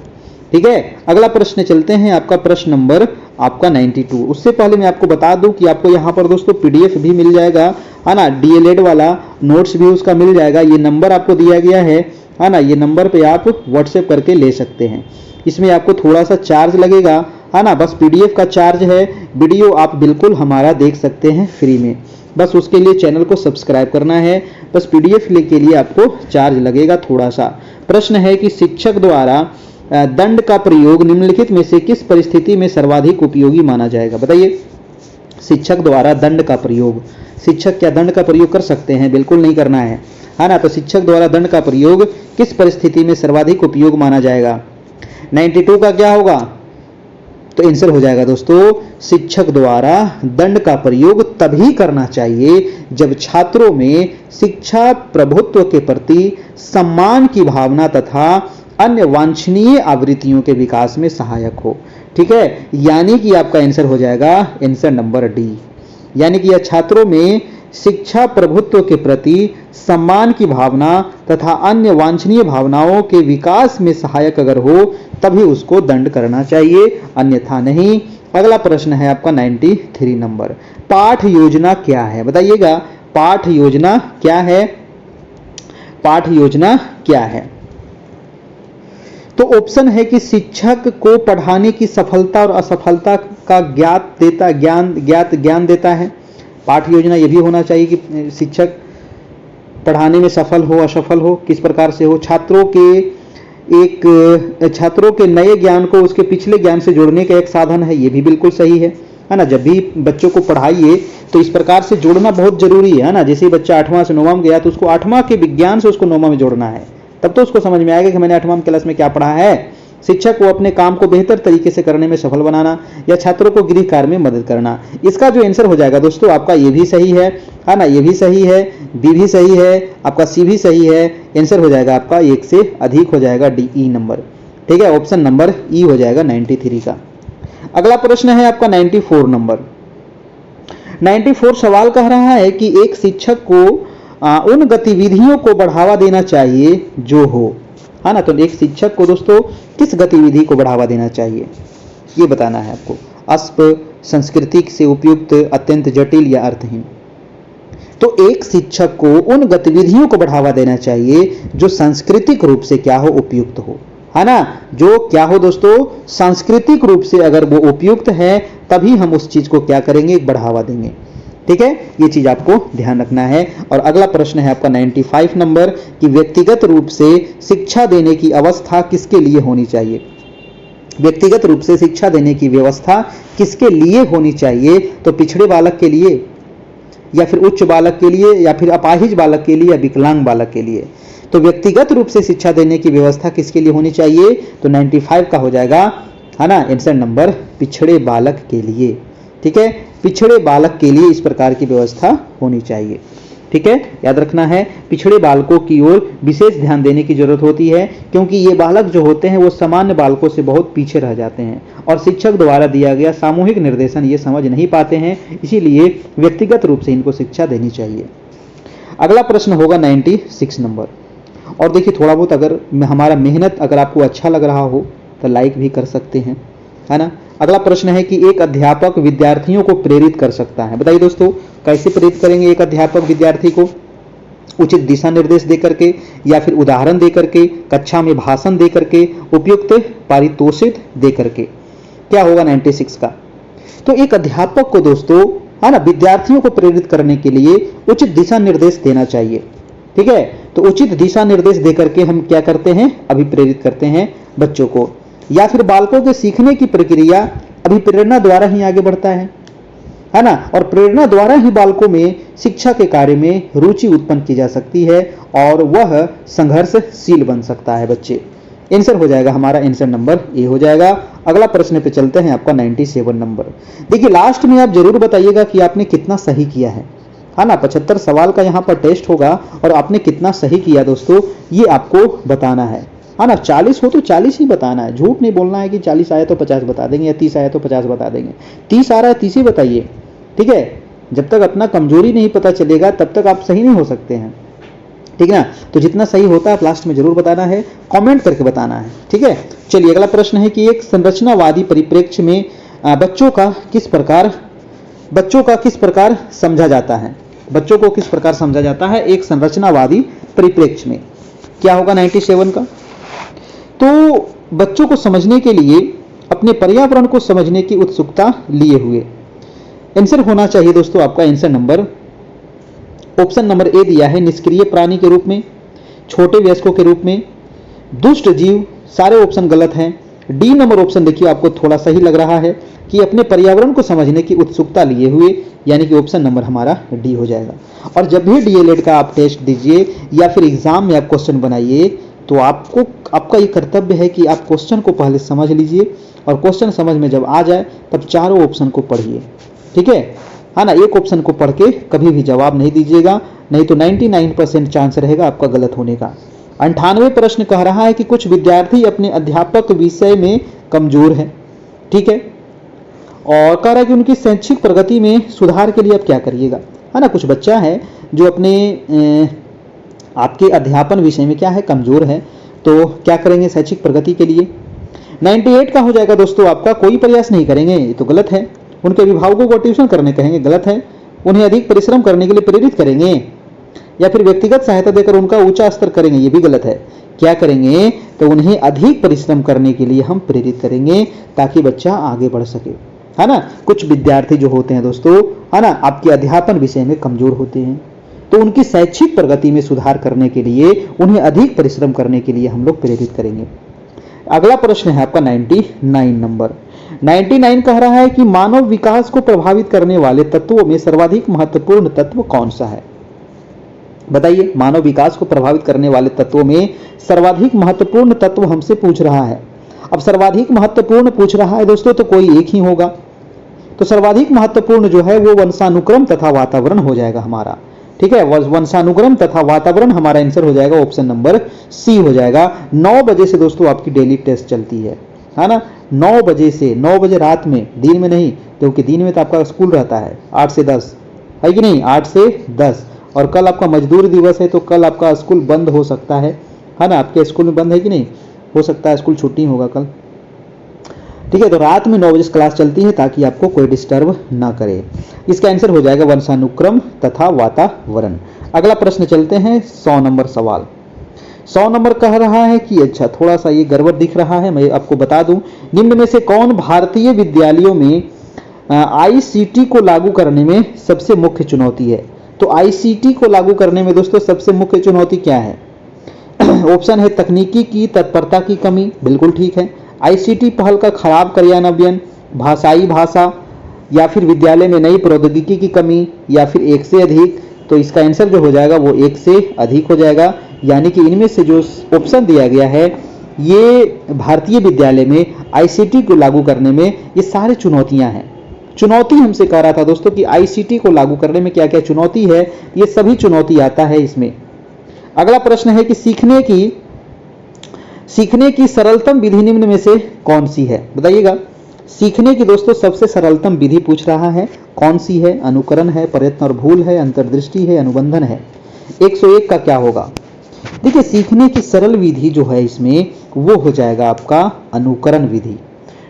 ठीक है, अगला प्रश्न चलते हैं। आपका प्रश्न नंबर आपका 92। उससे पहले मैं आपको बता दूं कि आपको यहाँ पर दोस्तों पीडीएफ भी मिल जाएगा, है ना, डीएलएड वाला नोट्स भी उसका मिल जाएगा। ये नंबर आपको दिया गया है ना, ये नंबर पे आप व्हाट्सएप करके ले सकते हैं। इसमें आपको थोड़ा सा चार्ज लगेगा, है ना, बस पीडीएफ का चार्ज है। वीडियो आप बिल्कुल हमारा देख सकते हैं फ्री में, बस उसके लिए चैनल को सब्सक्राइब करना है। बस पीडीएफ के लिए आपको चार्ज लगेगा थोड़ा सा। प्रश्न है कि शिक्षक द्वारा दंड का प्रयोग निम्नलिखित में से किस परिस्थिति में सर्वाधिक उपयोगी माना जाएगा। बताइए, शिक्षक द्वारा दंड का प्रयोग, शिक्षक क्या दंड का प्रयोग कर सकते हैं, बिल्कुल नहीं करना है ना। तो शिक्षक द्वारा दंड का प्रयोग किस परिस्थिति में सर्वाधिक उपयोग माना जाएगा। 92 का क्या होगा, तो आंसर हो जाएगा दोस्तों, शिक्षक द्वारा दंड का प्रयोग तभी करना चाहिए जब छात्रों में शिक्षा प्रभुत्व के प्रति सम्मान की भावना तथा अन्य वांछनीय आवृत्तियों के विकास में सहायक हो। ठीक है, यानी कि आपका आंसर हो जाएगा आंसर नंबर डी, यानी कि यह छात्रों में शिक्षा प्रभुत्व के प्रति सम्मान की भावना तथा अन्य वांछनीय भावनाओं के विकास में सहायक अगर हो तभी उसको दंड करना चाहिए, अन्यथा नहीं। अगला प्रश्न है आपका 93 नंबर। पाठ योजना क्या है, बताइएगा, पाठ योजना क्या है, पाठ योजना क्या है। तो ऑप्शन है कि शिक्षक को पढ़ाने की सफलता और असफलता का ज्ञान देता है। पाठ योजना यह भी होना चाहिए कि शिक्षक पढ़ाने में सफल हो असफल हो, किस प्रकार से हो। छात्रों के नए ज्ञान को उसके पिछले ज्ञान से जोड़ने का एक साधन है, ये भी बिल्कुल सही है ना। जब भी बच्चों को पढ़ाइए तो इस प्रकार से जोड़ना बहुत जरूरी है ना। जैसे बच्चा 8वां से 9वां में गया तो उसको 8वां के विज्ञान से उसको 9वां में जोड़ना है, तब तो उसको समझ में आएगा कि मैंने 8वां क्लास में क्या पढ़ा है। शिक्षक को अपने काम को बेहतर तरीके से करने में सफल बनाना या छात्रों को गृह कार्य में मदद करना। इसका जो आंसर हो जाएगा दोस्तों आपका ये भी सही है ना, ये भी सही है, बी भी सही है, आपका सी भी सही है। आंसर हो जाएगा आपका एक से अधिक हो जाएगा डी ई नंबर। ठीक है, ऑप्शन नंबर ई हो जाएगा 93 का। अगला प्रश्न है आपका 94 नंबर। 94 सवाल कह रहा है कि एक शिक्षक को उन गतिविधियों को बढ़ावा देना चाहिए जो हो, है ना। तो एक शिक्षक को दोस्तों किस गतिविधि को बढ़ावा देना चाहिए ये बताना है आपको। अस्प, सांस्कृतिक से उपयुक्त, अत्यंत जटिल या अर्थहीन। तो एक शिक्षक को उन गतिविधियों को बढ़ावा देना चाहिए जो सांस्कृतिक रूप से क्या हो, उपयुक्त हो, है ना। जो क्या हो दोस्तों, सांस्कृतिक रूप से अगर वो उपयुक्त है तभी हम उस चीज को क्या करेंगे, बढ़ावा देंगे। ठीक है, ये चीज आपको ध्यान रखना है। और अगला प्रश्न है आपका 95 नंबर कि व्यक्तिगत रूप से शिक्षा देने की अवस्था किसके लिए होनी चाहिए। व्यक्तिगत रूप से शिक्षा देने की व्यवस्था किसके लिए होनी चाहिए, तो पिछड़े बालक के लिए या फिर उच्च बालक के लिए या फिर अपाहिज बालक के लिए या विकलांग बालक के लिए। तो व्यक्तिगत रूप से शिक्षा देने की व्यवस्था किसके लिए होनी चाहिए, तो 95 का हो जाएगा, है ना, आंसर नंबर पिछड़े बालक के लिए। ठीक है, पिछड़े बालक के लिए इस प्रकार की व्यवस्था होनी चाहिए। ठीक है, याद रखना है, पिछड़े बालकों की ओर विशेष ध्यान देने की जरूरत होती है क्योंकि ये बालक जो होते हैं वो सामान्य बालकों से बहुत पीछे रह जाते हैं और शिक्षक द्वारा दिया गया सामूहिक निर्देशन ये समझ नहीं पाते हैं, इसीलिए व्यक्तिगत रूप से इनको शिक्षा देनी चाहिए। अगला प्रश्न होगा 96 नंबर। और देखिए थोड़ा बहुत अगर हमारा मेहनत अगर आपको अच्छा लग रहा हो तो लाइक भी कर सकते हैं, है ना। अगला प्रश्न है कि एक अध्यापक विद्यार्थियों को प्रेरित कर सकता है। बताइए दोस्तों कैसे प्रेरित करेंगे एक अध्यापक विद्यार्थी को? उचित दिशा निर्देश देकर के, या फिर उदाहरण देकर के, कक्षा में भाषण देकर के, उपयुक्त पारितोषिक देकर के। क्या होगा 96 का? तो एक अध्यापक को दोस्तों, है ना, विद्यार्थियों को प्रेरित करने के लिए उचित दिशा निर्देश देना चाहिए। ठीक है, तो उचित दिशा निर्देश देकर के हम क्या करते हैं? अभिप्रेरित करते हैं बच्चों को। या फिर बालकों के सीखने की प्रक्रिया अभिप्रेरणा द्वारा ही आगे बढ़ता है ना। और प्रेरणा द्वारा ही बालकों में शिक्षा के कार्य में रुचि उत्पन्न की जा सकती है और वह संघर्षशील बन सकता है बच्चे। आंसर हो जाएगा हमारा, आंसर नंबर ए हो जाएगा। अगला प्रश्न पे चलते हैं, आपका 97 नंबर। देखिए लास्ट में आप जरूर बताइएगा कि आपने कितना सही किया है ना। 75 सवाल का यहाँ पर टेस्ट होगा और आपने कितना सही किया दोस्तों, ये आपको बताना है ना। 40 हो तो 40 ही बताना है, झूठ नहीं बोलना है कि 40 आया तो 50 बता देंगे या 30 आया तो 50 बता देंगे। 30 आ रहा है 30 ही बताइए, ठीक है। जब तक अपना कमजोरी नहीं पता चलेगा तब तक आप सही नहीं हो सकते हैं, ठीक है ना। तो जितना सही होता है आप लास्ट में जरूर बताना है, कमेंट करके बताना है, ठीक है। चलिए अगला प्रश्न है कि एक संरचनावादी परिप्रेक्ष्य में बच्चों का किस प्रकार समझा जाता है? बच्चों को किस प्रकार समझा जाता है एक संरचनावादी परिप्रेक्ष्य में? क्या होगा 97 का? तो बच्चों को समझने के लिए अपने पर्यावरण को समझने की उत्सुकता लिए हुए। आंसर होना चाहिए दोस्तों आपका, आंसर नंबर, ऑप्शन नंबर ए दिया है, निष्क्रिय प्राणी के रूप में, छोटे वयस्कों के रूप में, दुष्ट जीव। सारे ऑप्शन गलत हैं। डी नंबर ऑप्शन देखिए आपको थोड़ा सही लग रहा है कि अपने पर्यावरण को समझने की उत्सुकता लिए हुए, यानी कि ऑप्शन नंबर हमारा डी हो जाएगा। और जब भी डीएलएड का आप टेस्ट दीजिए या फिर एग्जाम में आप क्वेश्चन बनाइए तो आपका ये कर्तव्य है कि आप क्वेश्चन को पहले समझ लीजिए और क्वेश्चन समझ में जब आ जाए तब चारों ऑप्शन को पढ़िए, ठीक है ना। एक ऑप्शन को पढ़ के कभी भी जवाब नहीं दीजिएगा, नहीं तो 99% चांस रहेगा आपका गलत होने का। 98 प्रश्न कह रहा है कि कुछ विद्यार्थी अपने अध्यापक विषय में कमजोर है, ठीक है। और कह रहा है कि उनकी शैक्षिक प्रगति में सुधार के लिए आप क्या करिएगा, है ना। कुछ बच्चा है जो अपने आपके अध्यापन विषय में क्या है, कमजोर है, तो क्या करेंगे शैक्षिक प्रगति के लिए? 98 का हो जाएगा दोस्तों आपका, कोई प्रयास नहीं करेंगे, ये तो गलत है। उनके अभिभावकों को ट्यूशन करने कहेंगे, गलत है। उन्हें अधिक परिश्रम करने के लिए प्रेरित करेंगे या फिर व्यक्तिगत सहायता देकर उनका ऊंचा स्तर करेंगे, ये भी गलत है। क्या करेंगे? तो उन्हें अधिक परिश्रम करने के लिए हम प्रेरित करेंगे ताकि बच्चा आगे बढ़ सके, है ना। कुछ विद्यार्थी जो होते हैं दोस्तों, है ना, आपके अध्यापन विषय में कमजोर होते हैं, तो उनकी शैक्षिक प्रगति में सुधार करने के लिए उन्हें अधिक परिश्रम करने के लिए हम लोग प्रेरित करेंगे। अगला प्रश्न है आपका 99 नंबर। 99 कह रहा है कि मानव विकास को प्रभावित करने वाले तत्वों में सर्वाधिक महत्वपूर्ण तत्व कौन सा है? बताइए, मानव विकास को प्रभावित करने वाले तत्वों में सर्वाधिक महत्वपूर्ण तत्व हमसे पूछ रहा है। अब सर्वाधिक महत्वपूर्ण पूछ रहा है दोस्तों तो कोई एक ही होगा, तो सर्वाधिक महत्वपूर्ण जो है वो वंशानुक्रम तथा वातावरण हो जाएगा हमारा, ठीक है। वंशानुक्रम तथा वातावरण हमारा आंसर हो जाएगा, ऑप्शन नंबर सी हो जाएगा। 9 बजे से दोस्तों आपकी डेली टेस्ट चलती है ना। 9 बजे से 9 बजे रात में, दिन में नहीं, क्योंकि दिन में तो आपका स्कूल रहता है 8 से 10, है कि नहीं, 8 से 10। और कल आपका मजदूर दिवस है तो कल आपका स्कूल बंद हो सकता है ना। आपके स्कूल में बंद है कि नहीं? हो सकता है स्कूल छुट्टी होगा कल, ठीक है। तो रात में 9 बजे क्लास चलती है ताकि आपको कोई डिस्टर्ब ना करे। इसका आंसर हो जाएगा वंशानुक्रम तथा वातावरण। अगला प्रश्न चलते हैं, 100 नंबर सवाल। 100 नंबर कह रहा है कि अच्छा थोड़ा सा ये गड़बड़ दिख रहा है, मैं आपको बता दूं, निम्न में से कौन भारतीय विद्यालयों में आईसीटी को लागू करने में सबसे मुख्य चुनौती है? तो आईसीटी को लागू करने में दोस्तों सबसे मुख्य चुनौती क्या है? ऑप्शन है तकनीकी की तत्परता की कमी, बिल्कुल ठीक है। आईसीटी पहल का खराब क्रियान्वयन, भाषाई भाषा, या फिर विद्यालय में नई प्रौद्योगिकी की कमी, या फिर एक से अधिक। तो इसका आंसर जो हो जाएगा वो एक से अधिक हो जाएगा, यानी कि इनमें से जो ऑप्शन दिया गया है ये भारतीय विद्यालय में आईसीटी को लागू करने में ये सारी चुनौतियां हैं। चुनौती हमसे कह रहा था दोस्तों कि आईसीटी को लागू करने में क्या क्या चुनौती है, ये सभी चुनौती आता है इसमें। अगला प्रश्न है कि सीखने की सरलतम विधि निम्न में से कौन सी है? बताइएगा। सीखने की दोस्तों सबसे सरलतम विधि पूछ रहा है, कौन सी है? अनुकरण है, प्रयत्न और भूल है, अंतर्दृष्टि है, अनुबंधन है? 101 का क्या होगा? देखिए सीखने की सरल विधि जो है इसमें वो हो जाएगा आपका अनुकरण विधि।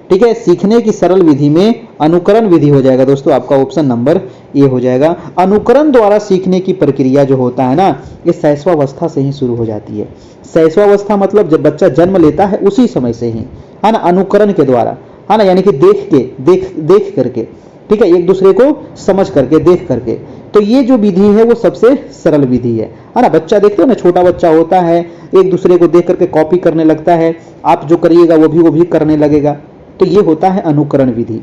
ठीक है, सीखने की सरल विधि में अनुकरण विधि हो जाएगा दोस्तों, आपका ऑप्शन नंबर ए हो जाएगा। अनुकरण द्वारा सीखने की प्रक्रिया जो होता है ना, ये शैशवावस्था से ही शुरू हो जाती है। शैशवावस्था मतलब जब बच्चा जन्म लेता है उसी समय से ही, है ना, अनुकरण के द्वारा, है ना, यानी कि देख करके, ठीक है, एक दूसरे को समझ करके, देख करके। तो ये जो विधि है वो सबसे सरल विधि है ना। बच्चा देखते हो ना, छोटा बच्चा होता है, एक दूसरे को देख करके कॉपी करने लगता है, आप जो करिएगा वो भी करने लगेगा। तो ये होता है अनुकरण विधि।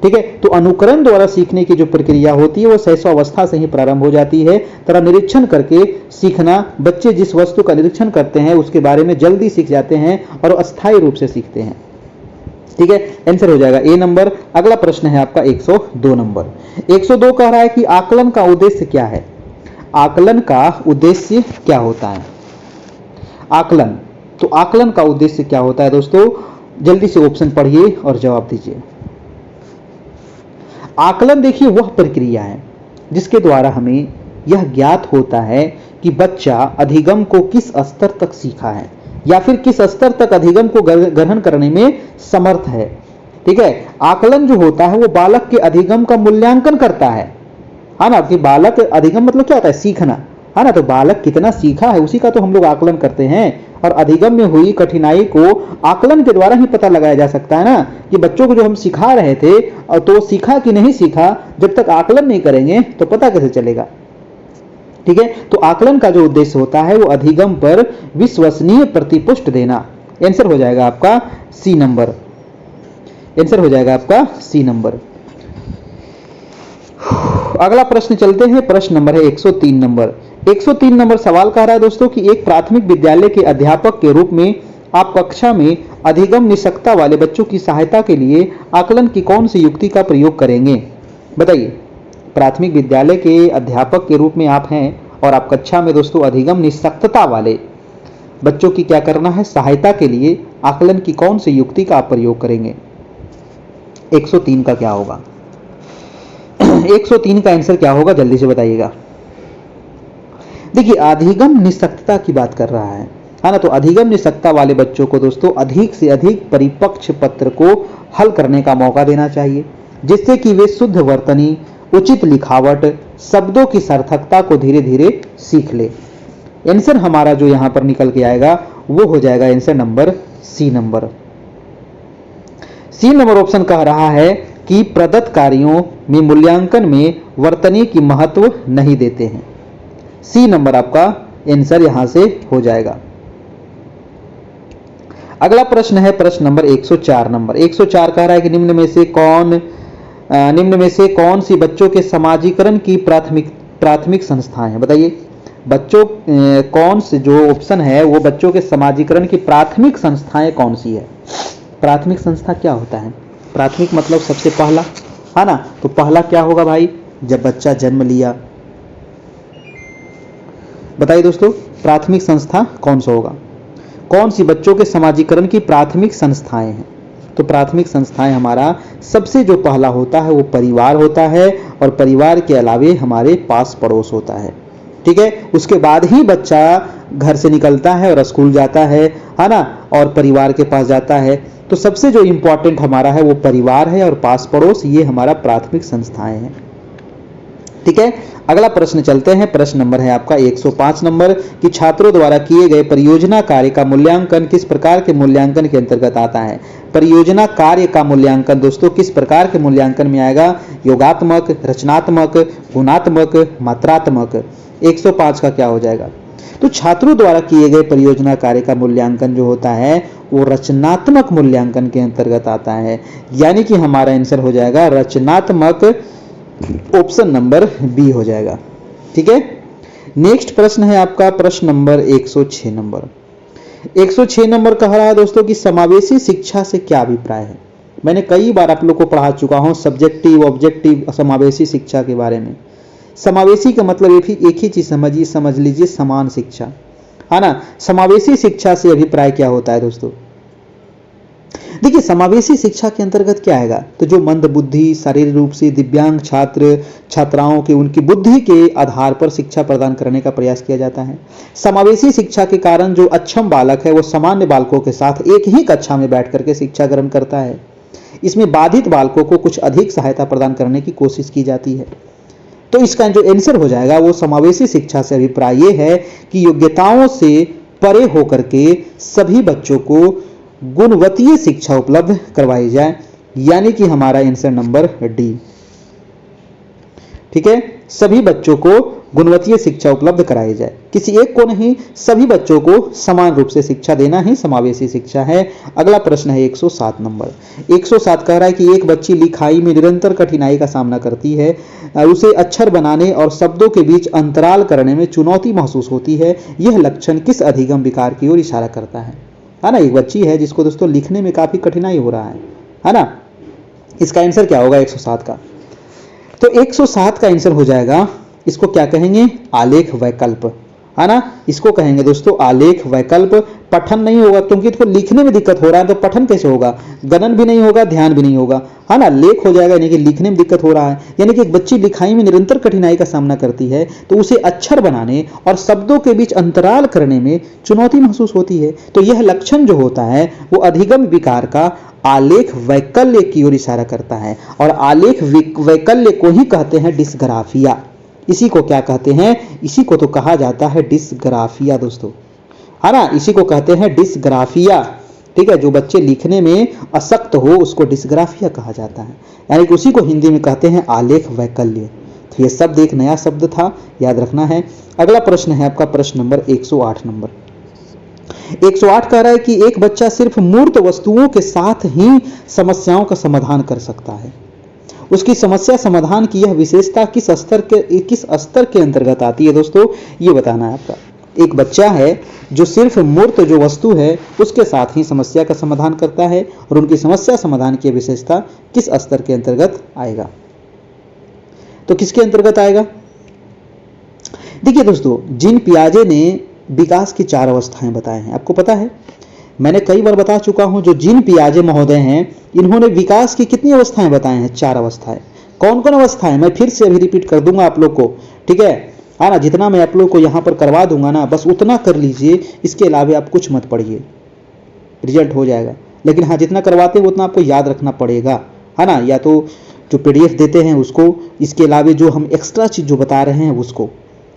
ठीक है, तो अनुकरण द्वारा सीखने की जो प्रक्रिया होती है वो शैशवावस्था से ही प्रारंभ हो जाती है। तरह निरीक्षण करके सीखना, बच्चे जिस वस्तु का निरीक्षण करते हैं उसके बारे में जल्दी सीख जाते हैं और अस्थायी रूप से सीखते हैं। ठीक है, आंसर हो जाएगा ए नंबर। अगला प्रश्न है आपका 102 नंबर। 102 कह रहा है कि आकलन का उद्देश्य क्या है? आकलन का उद्देश्य क्या होता है? आकलन, तो आकलन का उद्देश्य क्या होता है दोस्तों? जल्दी से ऑप्शन पढ़िए और जवाब दीजिए। आकलन देखिए वह प्रक्रिया है जिसके द्वारा हमें यह ज्ञात होता है कि बच्चा अधिगम को किस स्तर तक सीखा है या फिर किस स्तर तक अधिगम को ग्रहण करने में समर्थ है। ठीक है, आकलन जो होता है वो बालक के अधिगम का मूल्यांकन करता है ना, कि बालक अधिगम मतलब क्या होता है? सीखना, है ना। तो बालक कितना सीखा है उसी का तो हम लोग आकलन करते हैं, और अधिगम में हुई कठिनाई को आकलन के द्वारा ही पता लगाया जा सकता है ना, कि बच्चों को जो हम सिखा रहे थे और तो सीखा कि नहीं सीखा, जब तक आकलन नहीं करेंगे तो पता कैसे चलेगा। ठीक है, तो आकलन का जो उद्देश्य होता है वो अधिगम पर विश्वसनीय प्रतिपुष्टि देना। आंसर हो जाएगा आपका सी नंबर। आंसर हो जाएगा आपका सी नंबर। अगला प्रश्न चलते हैं, प्रश्न नंबर है 103 नंबर। 103 नंबर सवाल कह रहा है दोस्तों कि एक प्राथमिक विद्यालय के अध्यापक के रूप में आप कक्षा में अधिगम निषक्ता वाले बच्चों की सहायता के लिए आकलन की कौन सी युक्ति का प्रयोग करेंगे? बताइए। प्राथमिक विद्यालय के अध्यापक के रूप में आप हैं और आप कक्षा में दोस्तों अधिगम निषक्तता वाले बच्चों की क्या करना है? सहायता के लिए आकलन की कौन सी युक्ति का आप प्रयोग करेंगे? 103 का क्या होगा? 103 का आंसर क्या होगा जल्दी से बताइएगा। देखिए अधिगम निषक्तता की बात कर रहा है ना, तो अधिगम निषक्तता वाले बच्चों को दोस्तों अधिक से अधिक परिपक्ष पत्र को हल करने का मौका देना चाहिए, जिससे कि वे शुद्ध वर्तनी, उचित लिखावट, शब्दों की सार्थकता को धीरे धीरे सीख ले। आंसर हमारा जो यहां पर निकल के आएगा वो हो जाएगा answer number C number. C number option कह रहा है कि प्रदत्त कार्यों में मूल्यांकन में वर्तनी की महत्व नहीं देते हैं। सी नंबर आपका आंसर यहां से हो जाएगा। अगला प्रश्न है प्रश्न नंबर 104 नंबर। 104 कह रहा है कि निम्न में से कौन सी बच्चों के समाजीकरण की प्राथमिक संस्थाएं हैं? बताइए। बच्चों कौन से जो ऑप्शन है वो बच्चों के समाजीकरण की प्राथमिक संस्थाएं कौन सी है? प्राथमिक संस्था क्या होता है? प्राथमिक मतलब सबसे पहला, है ना। तो पहला क्या होगा भाई? जब बच्चा जन्म लिया। बताइए दोस्तों, प्राथमिक संस्था कौन सा होगा? कौन सी बच्चों के समाजीकरण की प्राथमिक संस्थाएं हैं? तो प्राथमिक संस्थाएं हमारा सबसे जो पहला होता है वो परिवार होता है, और परिवार के अलावे हमारे पास पड़ोस होता है। ठीक है, उसके बाद ही बच्चा घर से निकलता है और स्कूल जाता है ना, और परिवार के पास जाता है। तो सबसे जो इंपॉर्टेंट हमारा है वो परिवार है, और पास पड़ोस ये हमारा प्राथमिक संस्थाएं हैं। ठीक है, अगला प्रश्न चलते हैं। प्रश्न नंबर है आपका 105 नंबर कि छात्रों द्वारा किए गए परियोजना कार्य का मूल्यांकन किस प्रकार के मूल्यांकन के अंतर्गत आता है? परियोजना कार्य का मूल्यांकन दोस्तों किस प्रकार के मूल्यांकन में आएगा? योगात्मक, रचनात्मक, गुणात्मक, मात्रात्मक। 105 का क्या हो जाएगा? तो छात्रों द्वारा किए गए परियोजना कार्य का मूल्यांकन जो होता है वो रचनात्मक मूल्यांकन के अंतर्गत आता है, यानी कि हमारा आंसर हो जाएगा रचनात्मक, ऑप्शन नंबर बी हो जाएगा। ठीक है, नेक्स्ट प्रश्न है आपका प्रश्न नंबर 106 नंबर। 106 नंबर कह रहा है दोस्तों कि समावेशी शिक्षा से क्या अभिप्राय है? मैंने कई बार आप लोग को पढ़ा चुका हूं सब्जेक्टिव, ऑब्जेक्टिव, समावेशी शिक्षा के बारे में। समावेशी का मतलब एक ही चीज समझ लीजिए, समान शिक्षा, है ना। समावेशी शिक्षा से अभिप्राय क्या होता है दोस्तों? देखिए समावेशी शिक्षा के अंतर्गत क्या आएगा, तो जो मंद बुद्धि, शारीरिक रूप से दिव्यांग छात्र छात्राओं के उनकी बुद्धि के आधार पर शिक्षा प्रदान करने का प्रयास किया जाता है। समावेशी शिक्षा के कारण जो अक्षम बालक है वो सामान्य बालकों के साथ एक ही कक्षा में बैठ करके शिक्षा ग्रहण करता है। इसमें बाधित बालकों को कुछ अधिक सहायता प्रदान करने की कोशिश की जाती है। तो इसका जो आंसर हो जाएगा वो समावेशी शिक्षा से अभिप्राय ये है कि योग्यताओं से परे होकर के सभी बच्चों को गुणवत्तीय शिक्षा उपलब्ध करवाई जाए, यानी कि हमारा आंसर नंबर डी। ठीक है, सभी बच्चों को गुणवत्तीय शिक्षा उपलब्ध कराई जाए, किसी एक को नहीं, सभी बच्चों को समान रूप से शिक्षा देना ही समावेशी शिक्षा है। अगला प्रश्न है 107 नंबर। 107 कह रहा है कि एक बच्ची लिखाई में निरंतर कठिनाई का सामना करती है, उसे अक्षर बनाने और शब्दों के बीच अंतराल करने में चुनौती महसूस होती है। यह लक्षण किस अधिगम विकार की ओर इशारा करता है ना। एक बच्ची है जिसको दोस्तों लिखने में काफी कठिनाई हो रहा है ना। इसका आंसर क्या होगा 107 का, तो 107 का आंसर हो जाएगा, इसको क्या कहेंगे, आलेख वैकल्प, है ना। इसको कहेंगे दोस्तों आलेख वैकल्प। पठन नहीं होगा क्योंकि इसको लिखने में दिक्कत हो रहा है, तो पठन कैसे होगा, गणन भी नहीं होगा, ध्यान भी नहीं होगा, है ना। लेख हो जाएगा, यानी कि लिखने में दिक्कत हो रहा है, यानी कि एक बच्ची लिखाई में निरंतर कठिनाई का सामना करती है, तो उसे अक्षर बनाने और शब्दों के बीच अंतराल करने में चुनौती महसूस होती है। तो यह लक्षण जो होता है वो अधिगम विकार का आलेख वैकल्य की ओर इशारा करता है, और आलेख वैकल्य को ही कहते हैं डिस्ग्राफिया। इसी को क्या कहते हैं, इसी को तो कहा जाता है डिस्ग्राफिया दोस्तों, है ना। इसी को कहते हैं डिस्ग्राफिया। ठीक है, जो बच्चे लिखने में अशक्त हो उसको डिस्ग्राफिया कहा जाता है, यानी कि उसी को हिंदी में कहते हैं आलेख वैकल्य। तो ये शब्द एक नया शब्द था, याद रखना है। अगला प्रश्न है आपका प्रश्न नंबर 108 नंबर। 108 कह रहा है कि एक बच्चा सिर्फ मूर्त वस्तुओं के साथ ही समस्याओं का समाधान कर सकता है। उसकी समस्या समाधान की यह विशेषता किस स्तर के अंतर्गत आती है दोस्तों, ये बताना है आपका। एक बच्चा है जो सिर्फ मूर्त जो वस्तु है उसके साथ ही समस्या का समाधान करता है, और उनकी समस्या समाधान की विशेषता किस स्तर के अंतर्गत आएगा, तो किसके अंतर्गत आएगा। देखिए दोस्तों, जीन पियाजे ने विकास की 4 अवस्थाएं बताए हैं, आपको पता है, मैंने कई बार बता चुका हूं। जो जीन पियाजे महोदय हैं इन्होंने विकास की कितनी अवस्थाएं बताए हैं, 4 अवस्थाएं। कौन कौन अवस्थाएं, मैं फिर से अभी रिपीट कर दूंगा आप लोग को, ठीक है ना। जितना मैं आप लोग को यहां पर करवा दूंगा ना, बस उतना कर लीजिए, इसके अलावा आप कुछ मत पढ़िए, रिजल्ट हो जाएगा। लेकिन हाँ, जितना करवाते हैं उतना आपको याद रखना पड़ेगा, है ना। या तो जो PDF देते हैं उसको, इसके अलावा जो हम एक्स्ट्रा चीज जो बता रहे हैं उसको,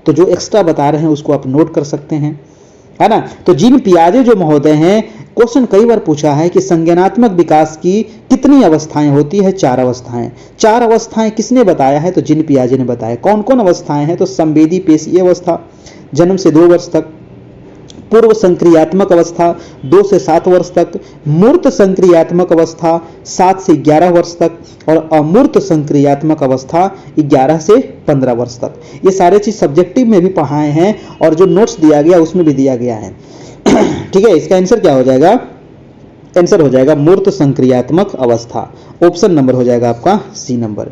तो जो एक्स्ट्रा बता रहे हैं उसको आप नोट कर सकते हैं, है ना। तो जीन पियाजे जो महोदय हैं, क्वेश्चन कई बार पूछा है कि संज्ञानात्मक विकास की कितनी अवस्थाएं होती है, 4 अवस्थाएं। 4 अवस्थाएं किसने बताया है, तो जीन पियाजे ने बताया। कौन कौन अवस्थाएं हैं, तो संवेदी पेशीय अवस्था जन्म से 2 वर्ष तक, पूर्व संक्रियात्मक अवस्था 2 से 7 वर्ष तक, मूर्त संक्रियात्मक अवस्था 7 से 11 वर्ष तक, और अमूर्त संक्रियात्मक अवस्था 11 से 15 वर्ष तक। ये सारे चीज सब्जेक्टिव में भी पढ़ाए हैं, और जो नोट्स दिया गया उसमें भी दिया गया है। ठीक है, इसका आंसर क्या हो जाएगा, आंसर हो जाएगा मूर्त संक्रियात्मक अवस्था। ऑप्शन नंबर हो जाएगा आपका C नंबर।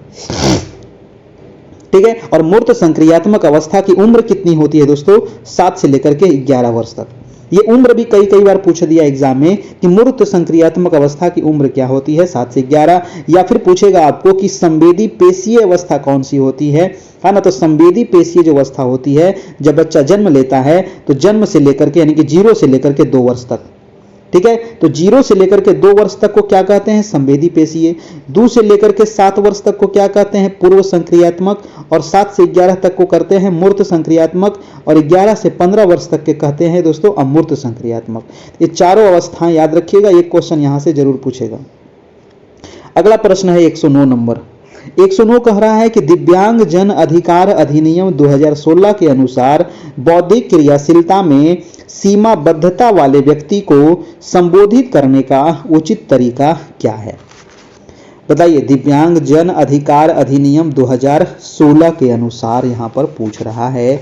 ठीक है, और मूर्त संक्रियात्मक अवस्था की उम्र कितनी होती है दोस्तों, 7 से लेकर के 11 वर्ष तक। ये उम्र भी कई बार पूछ दिया एग्जाम में कि मूर्त संक्रियात्मक अवस्था की उम्र क्या होती है, 7 से 11। या फिर पूछेगा आपको कि संवेदी पेशीय अवस्था कौन सी होती है ना। तो संवेदी पेशीय जो अवस्था होती है जब बच्चा जन्म लेता है, तो जन्म से लेकर के यानी कि 0 से लेकर के 2 वर्ष तक। ठीक है, तो 0 से लेकर के 2 वर्ष तक को क्या कहते हैं, संवेदी पेशीय। 2 से लेकर के 7 वर्ष तक को क्या कहते हैं, पूर्व संक्रियात्मक, और 7 से 11 तक को करते हैं मूर्त संक्रियात्मक, और 11 से 15 वर्ष तक के कहते हैं दोस्तों अमूर्त संक्रियात्मक। ये चारों अवस्थाएं याद रखिएगा, एक क्वेश्चन यहां से जरूर पूछेगा। अगला प्रश्न है 109 नंबर। 109 कह रहा है कि दिव्यांग जन अधिकार अधिनियम 2016 के अनुसार बौद्धिक क्रियाशीलता में सीमाबद्धता वाले व्यक्ति को संबोधित करने का उचित तरीका क्या है, बताइए। दिव्यांग जन अधिकार अधिनियम 2016 के अनुसार यहां पर पूछ रहा है।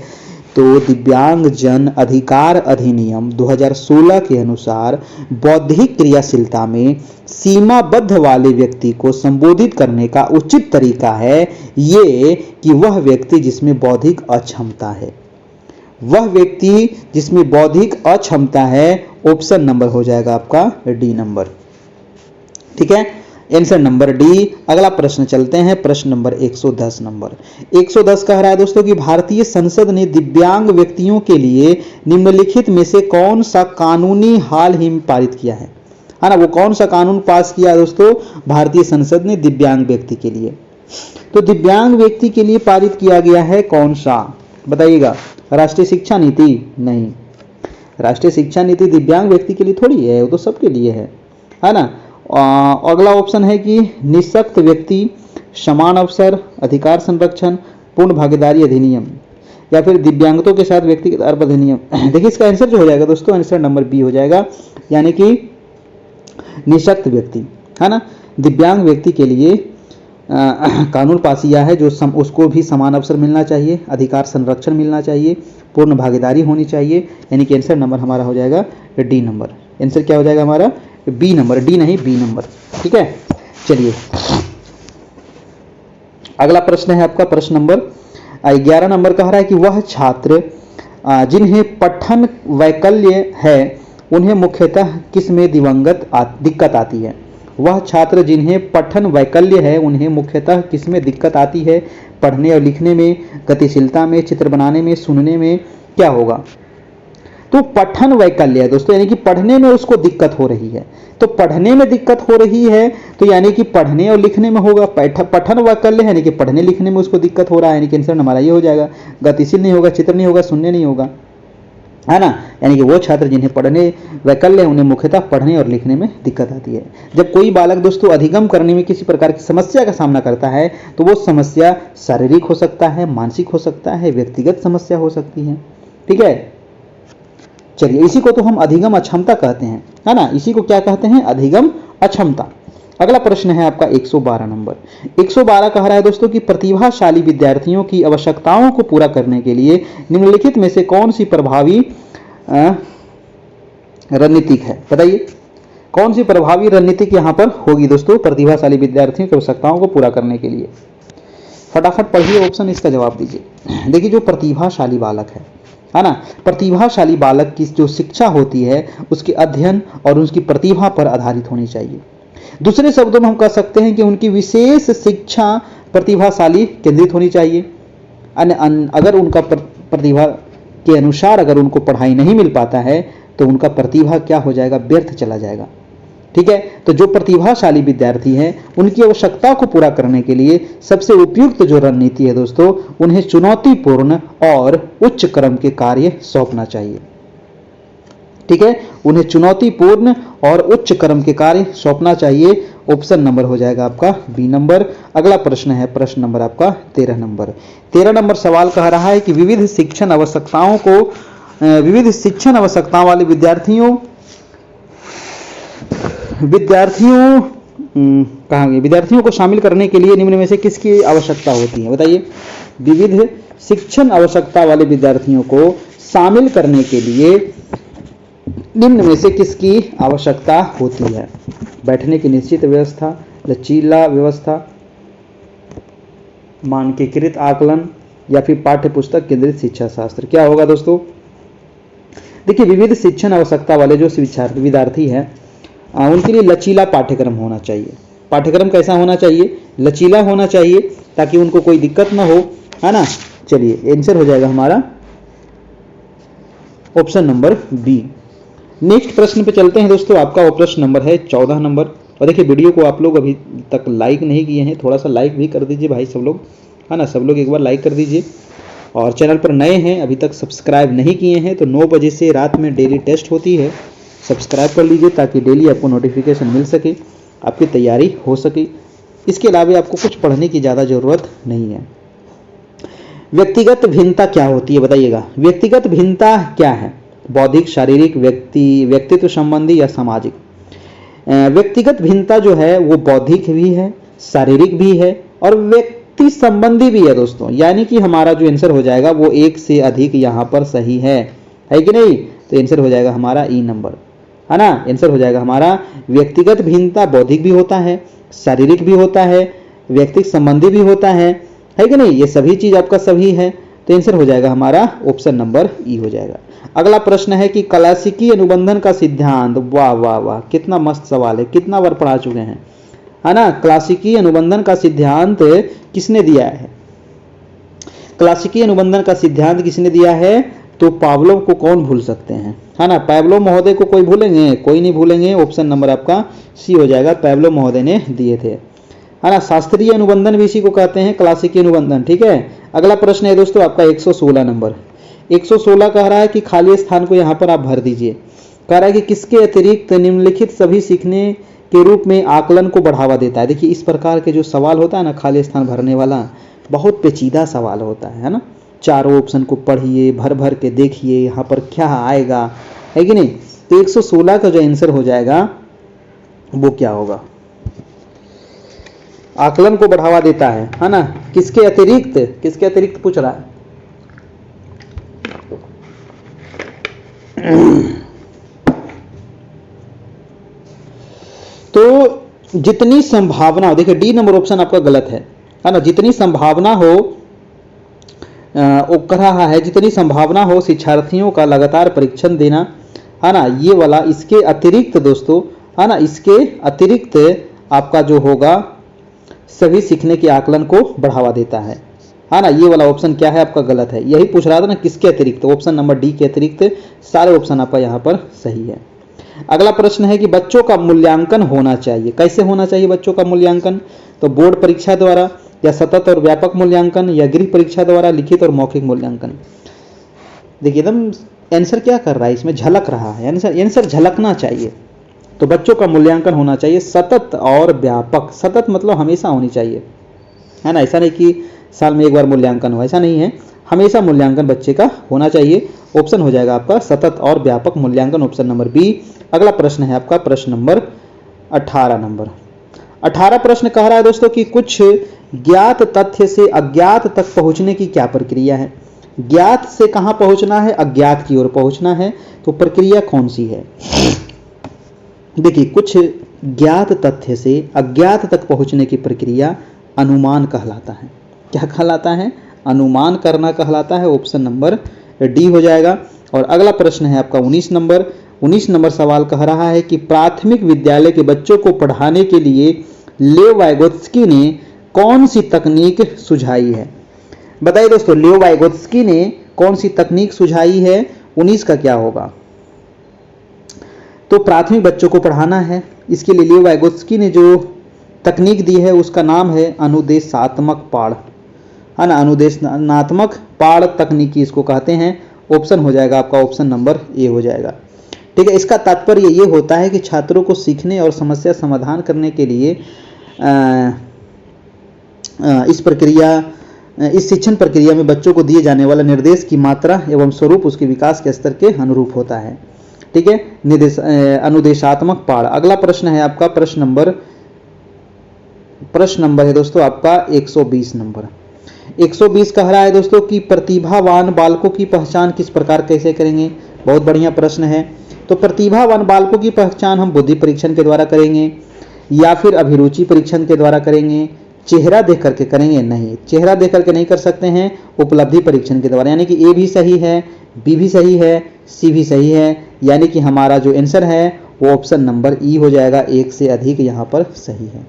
तो दिव्यांग जन अधिकार अधिनियम 2016 के अनुसार बौद्धिक क्रियाशीलता में सीमाबद्ध वाले व्यक्ति को संबोधित करने का उचित तरीका है ये कि वह व्यक्ति जिसमें बौद्धिक अक्षमता है, वह व्यक्ति जिसमें बौद्धिक अक्षमता है। ऑप्शन नंबर हो जाएगा आपका D नंबर। ठीक है, आंसर नंबर डी। अगला प्रश्न चलते हैं, प्रश्न नंबर 110 नंबर। 110 कह रहा है दोस्तों कि भारतीय संसद ने दिव्यांग व्यक्तियों के लिए निम्नलिखित में से कौन सा कानूनी हाल ही में पारित किया है ना? वो कौन सा कानून पास किया दोस्तों भारतीय संसद ने दिव्यांग व्यक्ति के लिए? तो दिव्यांग व्यक्ति के लिए पारित किया गया है कौन सा, बताइएगा? राष्ट्रीय शिक्षा नीति? नहीं, राष्ट्रीय शिक्षा नीति दिव्यांग व्यक्ति के लिए थोड़ी है, वो तो सबके लिए है ना। अगला ऑप्शन है कि निःशक्त व्यक्ति समान अवसर अधिकार संरक्षण पूर्ण भागीदारी अधिनियम, या फिर दिव्यांगतों के साथ व्यक्तिगत अर्प अधिनियम। देखिए इसका आंसर जो हो जाएगा दोस्तों, आंसर नंबर बी हो जाएगा, यानी कि निःशक्त व्यक्ति, है ना। दिव्यांग व्यक्ति के लिए कानून पास किया है जो उसको भी समान अवसर मिलना चाहिए, अधिकार संरक्षण मिलना चाहिए, पूर्ण भागीदारी होनी चाहिए, यानी कि आंसर नंबर हमारा हो जाएगा डी नंबर। आंसर क्या हो जाएगा हमारा? बी नंबर, डी नहीं बी नंबर, ठीक है। चलिए अगला प्रश्न है आपका प्रश्न नंबर 11 नंबर कह रहा है कि वह छात्र जिन्हें पठन वैकल्य है उन्हें मुख्यतः किस में दिक्कत आती है? वह छात्र जिन्हें पठन वैकल्य है उन्हें मुख्यतः किस में दिक्कत आती है? पढ़ने और लिखने में, गतिशीलता में, चित्र बनाने में, सुनने में, क्या होगा? तो पठन वैकल्य है दोस्तों, यानी कि पढ़ने में उसको दिक्कत हो रही है। तो पढ़ने में दिक्कत हो रही है तो यानी कि पढ़ने और लिखने में होगा। पठन वैकल्य यानी कि पढ़ने लिखने में उसको दिक्कत हो रहा है, यानी कि आंसर हमारा ये हो जाएगा। गतिशील नहीं होगा, चित्र नहीं होगा, सुनने नहीं होगा, है ना। यानी कि वो छात्र जिन्हें पढ़ने वैकल्य है उन्हें मुख्यतः पढ़ने और लिखने में दिक्कत आती है। जब कोई बालक दोस्तों अधिगम करने में किसी प्रकार की समस्या का सामना करता है तो वो समस्या शारीरिक हो सकता है, मानसिक हो सकता है, व्यक्तिगत समस्या हो सकती है, ठीक है। चलिए इसी को तो हम अधिगम अक्षमता कहते हैं, है ना। इसी को क्या कहते हैं? अधिगम अक्षमता। अगला प्रश्न है आपका 112 नंबर। 112 कह रहा है दोस्तों कि प्रतिभाशाली विद्यार्थियों की आवश्यकताओं को पूरा करने के लिए निम्नलिखित में से कौन सी प्रभावी रणनीतिक है? बताइए कौन सी प्रभावी रणनीतिक यहां पर होगी दोस्तों प्रतिभाशाली विद्यार्थियों की आवश्यकताओं को पूरा करने के लिए? फटाफट पढ़िए ऑप्शन, इसका जवाब दीजिए। देखिए जो प्रतिभाशाली बालक है ना, प्रतिभाशाली बालक की जो शिक्षा होती है उसके अध्ययन और उसकी प्रतिभा पर आधारित होनी चाहिए। दूसरे शब्दों में हम कह सकते हैं कि उनकी विशेष शिक्षा प्रतिभाशाली केंद्रित होनी चाहिए। अगर उनका प्रतिभा के अनुसार अगर उनको पढ़ाई नहीं मिल पाता है तो उनका प्रतिभा क्या हो जाएगा? व्यर्थ चला जाएगा, ठीक है। तो जो प्रतिभाशाली विद्यार्थी हैं उनकी आवश्यकता को पूरा करने के लिए सबसे उपयुक्त जो रणनीति है दोस्तों, उन्हें चुनौतीपूर्ण और उच्च क्रम के कार्य सौंपना चाहिए, ठीक है। उन्हें चुनौतीपूर्ण और उच्च क्रम के कार्य सौंपना चाहिए। ऑप्शन नंबर हो जाएगा आपका बी नंबर। अगला प्रश्न है प्रश्न नंबर आपका 13 नंबर। 13 नंबर सवाल कह रहा है कि विविध शिक्षण आवश्यकताओं वाले विद्यार्थियों को शामिल करने के लिए निम्न में से किसकी आवश्यकता होती है? बताइए। विविध शिक्षण आवश्यकता वाले विद्यार्थियों को शामिल करने के लिए निम्न में से किसकी आवश्यकता होती है? बैठने की निश्चित व्यवस्था, लचीला व्यवस्था, मानकीकृत आकलन, या फिर पाठ्य पुस्तक केंद्रित शिक्षा शास्त्र? क्या होगा दोस्तों? देखिए विविध शिक्षण आवश्यकता वाले जो विद्यार्थी हैं उनके लिए लचीला पाठ्यक्रम होना चाहिए। पाठ्यक्रम कैसा होना चाहिए? लचीला होना चाहिए ताकि उनको कोई दिक्कत ना हो, है ना। चलिए आंसर हो जाएगा हमारा ऑप्शन नंबर बी। नेक्स्ट प्रश्न पे चलते हैं दोस्तों। आपका वो प्रश्न नंबर है 14 नंबर। और देखिए वीडियो को आप लोग अभी तक लाइक नहीं किए हैं, थोड़ा सा लाइक भी कर दीजिए भाई सब लोग, है ना। सब लोग एक बार लाइक कर दीजिए। और चैनल पर नए हैं अभी तक सब्सक्राइब नहीं किए हैं तो 9 बजे से रात में डेली टेस्ट होती है, सब्सक्राइब कर लीजिए ताकि डेली आपको नोटिफिकेशन मिल सके, आपकी तैयारी हो सके। इसके अलावा आपको कुछ पढ़ने की ज़्यादा ज़रूरत नहीं है। व्यक्तिगत भिन्नता क्या होती है? बताइएगा। व्यक्तिगत भिन्नता क्या है? बौद्धिक, शारीरिक, व्यक्तित्व संबंधी या सामाजिक? व्यक्तिगत भिन्नता जो है वो बौद्धिक भी है, शारीरिक भी है और व्यक्ति संबंधी भी है दोस्तों। यानी कि हमारा जो आंसर हो जाएगा वो एक से अधिक यहाँ पर सही है कि नहीं? तो आंसर हो जाएगा हमारा ई नंबर, है ना। आंसर हो जाएगा हमारा व्यक्तिगत भिन्नता बौद्धिक भी होता है, शारीरिक भी होता है, व्यक्तिगत संबंधी भी होता है कि नहीं? ये सभी चीज आपका सही है तो आंसर हो जाएगा हमारा ऑप्शन नंबर ई हो जाएगा। अगला प्रश्न है कि क्लासिकी अनुबंधन का सिद्धांत, वाह वाह वाह, कितना मस्त सवाल है, कितना बार पढ़ा चुके हैं, है ना। क्लासिकी अनुबंधन का सिद्धांत किसने दिया है? क्लासिकी अनुबंधन का सिद्धांत किसने दिया है? तो पावलोव को कौन भूल सकते हैं, है ना। पावलोव महोदय को कोई भूलेंगे? कोई नहीं भूलेंगे। ऑप्शन नंबर आपका सी हो जाएगा, पावलोव महोदय ने दिए थे, है ना। शास्त्रीय अनुबंधन भी इसी को कहते हैं, क्लासिकी अनुबंधन, ठीक है। अगला प्रश्न है दोस्तों आपका 116 नंबर। 116 कह रहा है कि खाली स्थान को यहाँ पर आप भर दीजिए। कह रहा है कि किसके अतिरिक्त निम्नलिखित सभी सीखने के रूप में आकलन को बढ़ावा देता है। देखिए इस प्रकार के जो सवाल होता है ना, खाली स्थान भरने वाला, बहुत पेचीदा सवाल होता है ना। चारों ऑप्शन को पढ़िए, भर भर के देखिए यहाँ पर क्या आएगा, है कि नहीं। तो 116 का जो आंसर हो जाएगा वो क्या होगा? आकलन को बढ़ावा देता है ना। किसके अतिरिक्त, किसके अतिरिक्त पूछ रहा है? तो जितनी संभावना, देखिए डी नंबर ऑप्शन आपका गलत है ना। जितनी संभावना हो, वो कह रहा है जितनी संभावना हो शिक्षार्थियों का लगातार परीक्षण देना, है ना, ये वाला इसके अतिरिक्त दोस्तों, है ना, इसके अतिरिक्त आपका जो होगा सभी सीखने के आकलन को बढ़ावा देता है ना। ये वाला ऑप्शन क्या है आपका? गलत है। यही पूछ रहा था ना, किसके अतिरिक्त? ऑप्शन नंबर डी के अतिरिक्त सारे ऑप्शन आपका यहाँ पर सही है। अगला प्रश्न है कि बच्चों का मूल्यांकन होना चाहिए। कैसे होना चाहिए बच्चों का मूल्यांकन? तो बोर्ड परीक्षा द्वारा, या सतत और व्यापक मूल्यांकन, या गृह परीक्षा द्वारा, लिखित और मौखिक मूल्यांकन। देखिए एकदम आंसर क्या कर रहा है, इसमें झलक रहा है, आंसर झलकना चाहिए। तो बच्चों का मूल्यांकन होना चाहिए सतत और व्यापक। सतत मतलब हमेशा होनी चाहिए, है ना। ऐसा नहीं कि साल में एक बार मूल्यांकन हो, ऐसा नहीं है, हमेशा मूल्यांकन बच्चे का होना चाहिए। ऑप्शन हो जाएगा आपका सतत और व्यापक मूल्यांकन, ऑप्शन नंबर बी। अगला प्रश्न है आपका प्रश्न नंबर 18 नंबर। 18 प्रश्न कह रहा है दोस्तों कि कुछ ज्ञात तथ्य से अज्ञात तक पहुंचने की क्या प्रक्रिया है? ज्ञात से कहां पहुंचना है? अज्ञात की ओर पहुंचना है। तो प्रक्रिया कौन सी है? देखिए कुछ ज्ञात तथ्य से अज्ञात तक पहुंचने की प्रक्रिया अनुमान कहलाता है। क्या कहलाता है? अनुमान करना कहलाता है। ऑप्शन नंबर डी हो जाएगा। और अगला प्रश्न है आपका 19 नंबर। 19 नंबर सवाल कह रहा है कि प्राथमिक विद्यालय के बच्चों को पढ़ाने के लिए लेव वाइगोत्स्की ने कौन सी तकनीक सुझाई है? बताइए दोस्तों, लेव वाइगोत्स्की ने कौन सी तकनीक सुझाई है? 19 का क्या होगा? तो प्राथमिक बच्चों को पढ़ाना है, इसके लिए लेव वाइगोत्स्की ने जो तकनीक दी है उसका नाम है अनुदेशात्मक पाठ, है ना। अनुदेशात्मक पाठ तकनीकी इसको कहते हैं। ऑप्शन हो जाएगा आपका ऑप्शन नंबर ए हो जाएगा, ठीक है। इसका तात्पर्य ये होता है कि छात्रों को सीखने और समस्या समाधान करने के लिए इस शिक्षण प्रक्रिया में बच्चों को दिए जाने वाला निर्देश की मात्रा एवं स्वरूप उसके विकास के स्तर के अनुरूप होता है, ठीक है। अनुदेशात्मक पाठ। अगला प्रश्न है आपका प्रश्न नंबर है दोस्तों आपका 120 नंबर। 120 कह रहा है दोस्तों कि प्रतिभावान बालकों की पहचान किस प्रकार कैसे करेंगे? बहुत बढ़िया प्रश्न है। तो प्रतिभावान बालकों की पहचान हम बुद्धि परीक्षण के द्वारा करेंगे, या फिर अभिरुचि परीक्षण के द्वारा करेंगे, चेहरा देख करके करेंगे? नहीं, चेहरा देख करके नहीं कर सकते हैं, उपलब्धि परीक्षण के द्वारा। यानी कि ए भी सही है, बी भी सही है, सी भी सही है, यानी कि हमारा जो आंसर है वो ऑप्शन नंबर ई हो जाएगा। एक से अधिक यहाँ पर सही है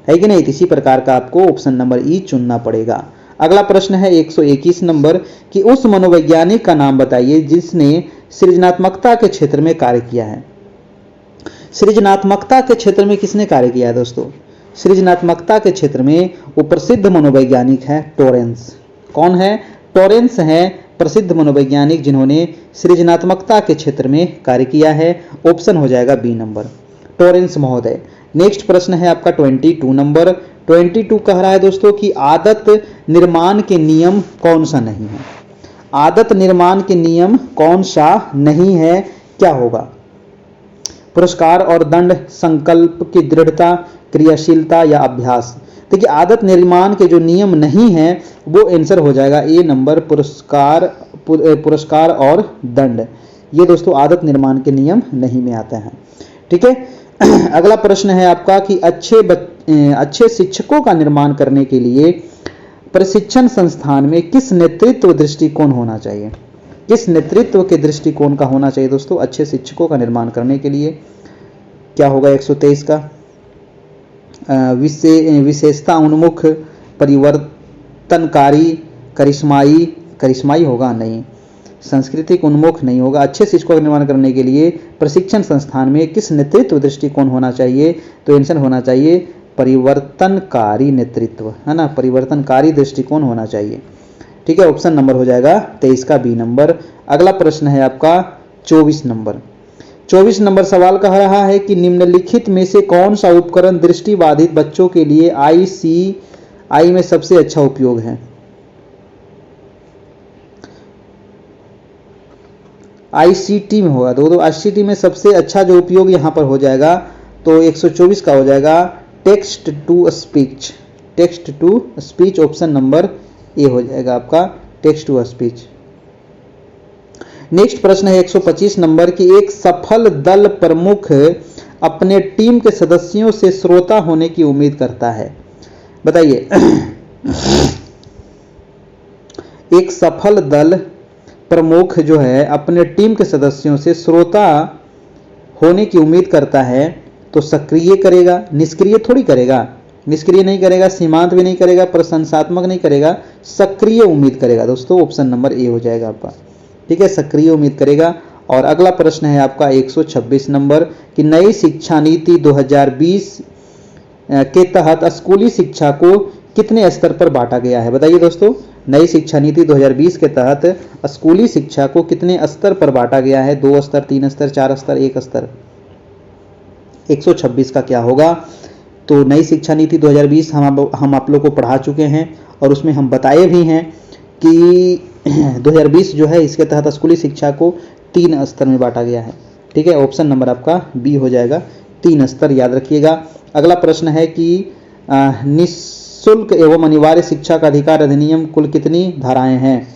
कि नहीं? इसी प्रकार का आपको ऑप्शन नंबर ई चुनना पड़ेगा। अगला प्रश्न है 121 नंबर कि उस मनोवैज्ञानिक का नाम बताइए जिसने सृजनात्मकता के क्षेत्र में कार्य किया है। सृजनात्मकता के क्षेत्र में किसने कार्य किया है दोस्तों? सृजनात्मकता के क्षेत्र में वो प्रसिद्ध मनोवैज्ञानिक है टॉरेंस। कौन है? टॉरेंस है प्रसिद्ध मनोवैज्ञानिक जिन्होंने सृजनात्मकता के क्षेत्र में कार्य किया है। ऑप्शन हो जाएगा बी नंबर, टॉरेंस महोदय। नेक्स्ट प्रश्न है आपका 22 नंबर। 22 कह रहा है दोस्तों कि आदत निर्माण के नियम कौन सा नहीं है? आदत निर्माण के नियम कौन सा नहीं है? क्या होगा? पुरस्कार और दंड, संकल्प की दृढ़ता, क्रियाशीलता या अभ्यास। देखिए आदत निर्माण के जो नियम नहीं है वो आंसर हो जाएगा ए नंबर, पुरस्कार और दंड। ये दोस्तों आदत निर्माण के नियम नहीं में आते हैं, ठीक है। अगला प्रश्न है आपका कि अच्छे शिक्षकों का निर्माण करने के लिए प्रशिक्षण संस्थान में किस नेतृत्व दृष्टिकोण होना चाहिए? किस नेतृत्व के दृष्टिकोण का होना चाहिए दोस्तों अच्छे शिक्षकों का निर्माण करने के लिए? क्या होगा 123 का? विशेषता उन्मुख, परिवर्तनकारी, करिश्माई होगा? नहीं। सांस्कृतिक उन्मुख नहीं होगा। अच्छे शिक्षकों का निर्माण करने के लिए प्रशिक्षण संस्थान में किस नेतृत्व दृष्टिकोण होना चाहिए? तो आंसर होना चाहिए परिवर्तनकारी नेतृत्व, है ना, परिवर्तनकारी दृष्टिकोण होना चाहिए। ठीक है, ऑप्शन नंबर हो जाएगा 23 का बी नंबर। अगला प्रश्न है आपका 24 नंबर। 24 नंबर सवाल कह रहा है कि निम्नलिखित में से कौन सा उपकरण दृष्टिबाधित बच्चों के लिए ICI में सबसे अच्छा उपयोग है? ICT में होगा तो ICT में सबसे अच्छा जो उपयोग यहां पर हो जाएगा तो 124 का हो जाएगा text to speech. Option number A हो जाएगा आपका टेक्स्ट टू स्पीच। नेक्स्ट प्रश्न है 125 नंबर की एक सफल दल प्रमुख अपने टीम के सदस्यों से श्रोता होने की उम्मीद करता है। बताइए एक सफल दल प्रमुख जो है अपने टीम के सदस्यों से श्रोता होने की उम्मीद करता है तो सक्रिय करेगा, निष्क्रिय थोड़ी करेगा, निष्क्रिय नहीं करेगा, सीमांत भी नहीं करेगा, प्रशंसात्मक नहीं करेगा, सक्रिय उम्मीद करेगा दोस्तों। ऑप्शन नंबर ए हो जाएगा आपका। ठीक है, सक्रिय उम्मीद करेगा। और अगला प्रश्न है आपका 126 नंबर कि नई शिक्षा नीति 2020 के तहत स्कूली शिक्षा को कितने स्तर पर बांटा गया है? बताइए दोस्तों, नई शिक्षा नीति 2020 के तहत स्कूली शिक्षा को कितने स्तर पर बांटा गया है? 2 स्तर, 3 स्तर, 4 स्तर, 1 स्तर? 126 का क्या होगा? तो नई शिक्षा नीति 2020 हम आप लोग को पढ़ा चुके हैं और उसमें हम बताए भी हैं कि 2020 जो है इसके तहत स्कूली शिक्षा को 3 स्तर में बांटा गया है। ठीक है, ऑप्शन नंबर आपका बी हो जाएगा, 3 स्तर, याद रखिएगा। अगला प्रश्न है कि निःशुल्क एवं अनिवार्य शिक्षा का अधिकार अधिनियम कुल कितनी धाराएं हैं?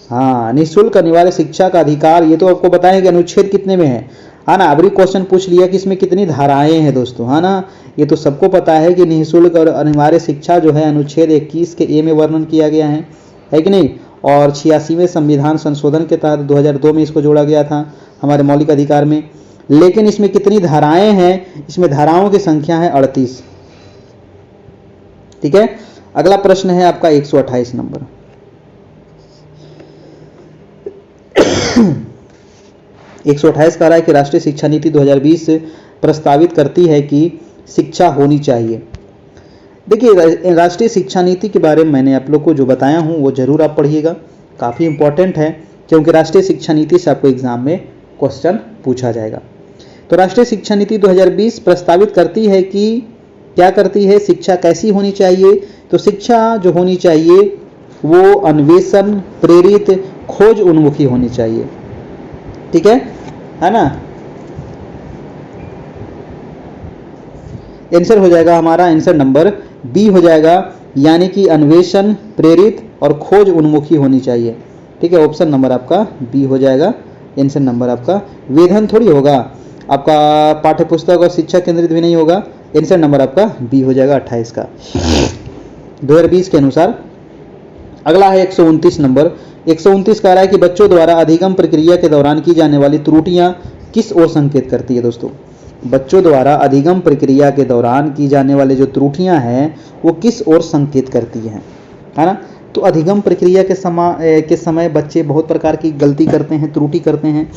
हाँ, निःशुल्क अनिवार्य शिक्षा का अधिकार ये तो आपको बताएं कि अनुच्छेद कितने में है ना। अभी क्वेश्चन पूछ लिया कि इसमें कितनी धाराएं हैं दोस्तों, है ना। ये तो सबको पता है कि निःशुल्क और अनिवार्य शिक्षा जो है अनुच्छेद 21 के ए में वर्णन किया गया है कि नहीं। और 86वें संविधान संशोधन के तहत 2002 में इसको जोड़ा गया था हमारे मौलिक अधिकार में। लेकिन इसमें कितनी धाराएं हैं? इसमें धाराओं की संख्या है 38। ठीक है, अगला प्रश्न है आपका 128 नंबर। 128 कह रहा है कि राष्ट्रीय शिक्षा नीति 2020 प्रस्तावित करती है कि शिक्षा होनी चाहिए। देखिए, राष्ट्रीय शिक्षा नीति के बारे में मैंने आप लोग को जो बताया हूं वो जरूर आप पढ़िएगा, काफ़ी इंपॉर्टेंट है क्योंकि राष्ट्रीय शिक्षा नीति से आपको एग्जाम में क्वेश्चन पूछा जाएगा। तो राष्ट्रीय शिक्षा नीति 2020 प्रस्तावित करती है कि क्या करती है, शिक्षा कैसी होनी चाहिए? तो शिक्षा जो होनी चाहिए वो अन्वेषण प्रेरित, खोज उन्मुखी होनी चाहिए। ठीक है ना। आंसर हो जाएगा हमारा आंसर नंबर बी हो जाएगा, यानी कि अन्वेषण प्रेरित और खोज उन्मुखी होनी चाहिए। ठीक है, ऑप्शन नंबर आपका बी हो जाएगा आंसर नंबर आपका। वेधन थोड़ी होगा आपका, पाठ्य पुस्तक और शिक्षा केंद्रित भी नहीं होगा। आंसर नंबर आपका बी हो जाएगा 28 का 2020 के अनुसार। अगला है 129 नंबर। 129 कह रहा है कि बच्चों द्वारा अधिगम प्रक्रिया के दौरान की जाने वाली त्रुटियां किस ओर संकेत करती है? दोस्तों, बच्चों द्वारा अधिगम प्रक्रिया के दौरान की जाने वाली जो त्रुटियां हैं वो किस ओर संकेत करती हैं, है ना। तो अधिगम प्रक्रिया के समय बच्चे बहुत प्रकार की गलती करते हैं, त्रुटि करते हैं,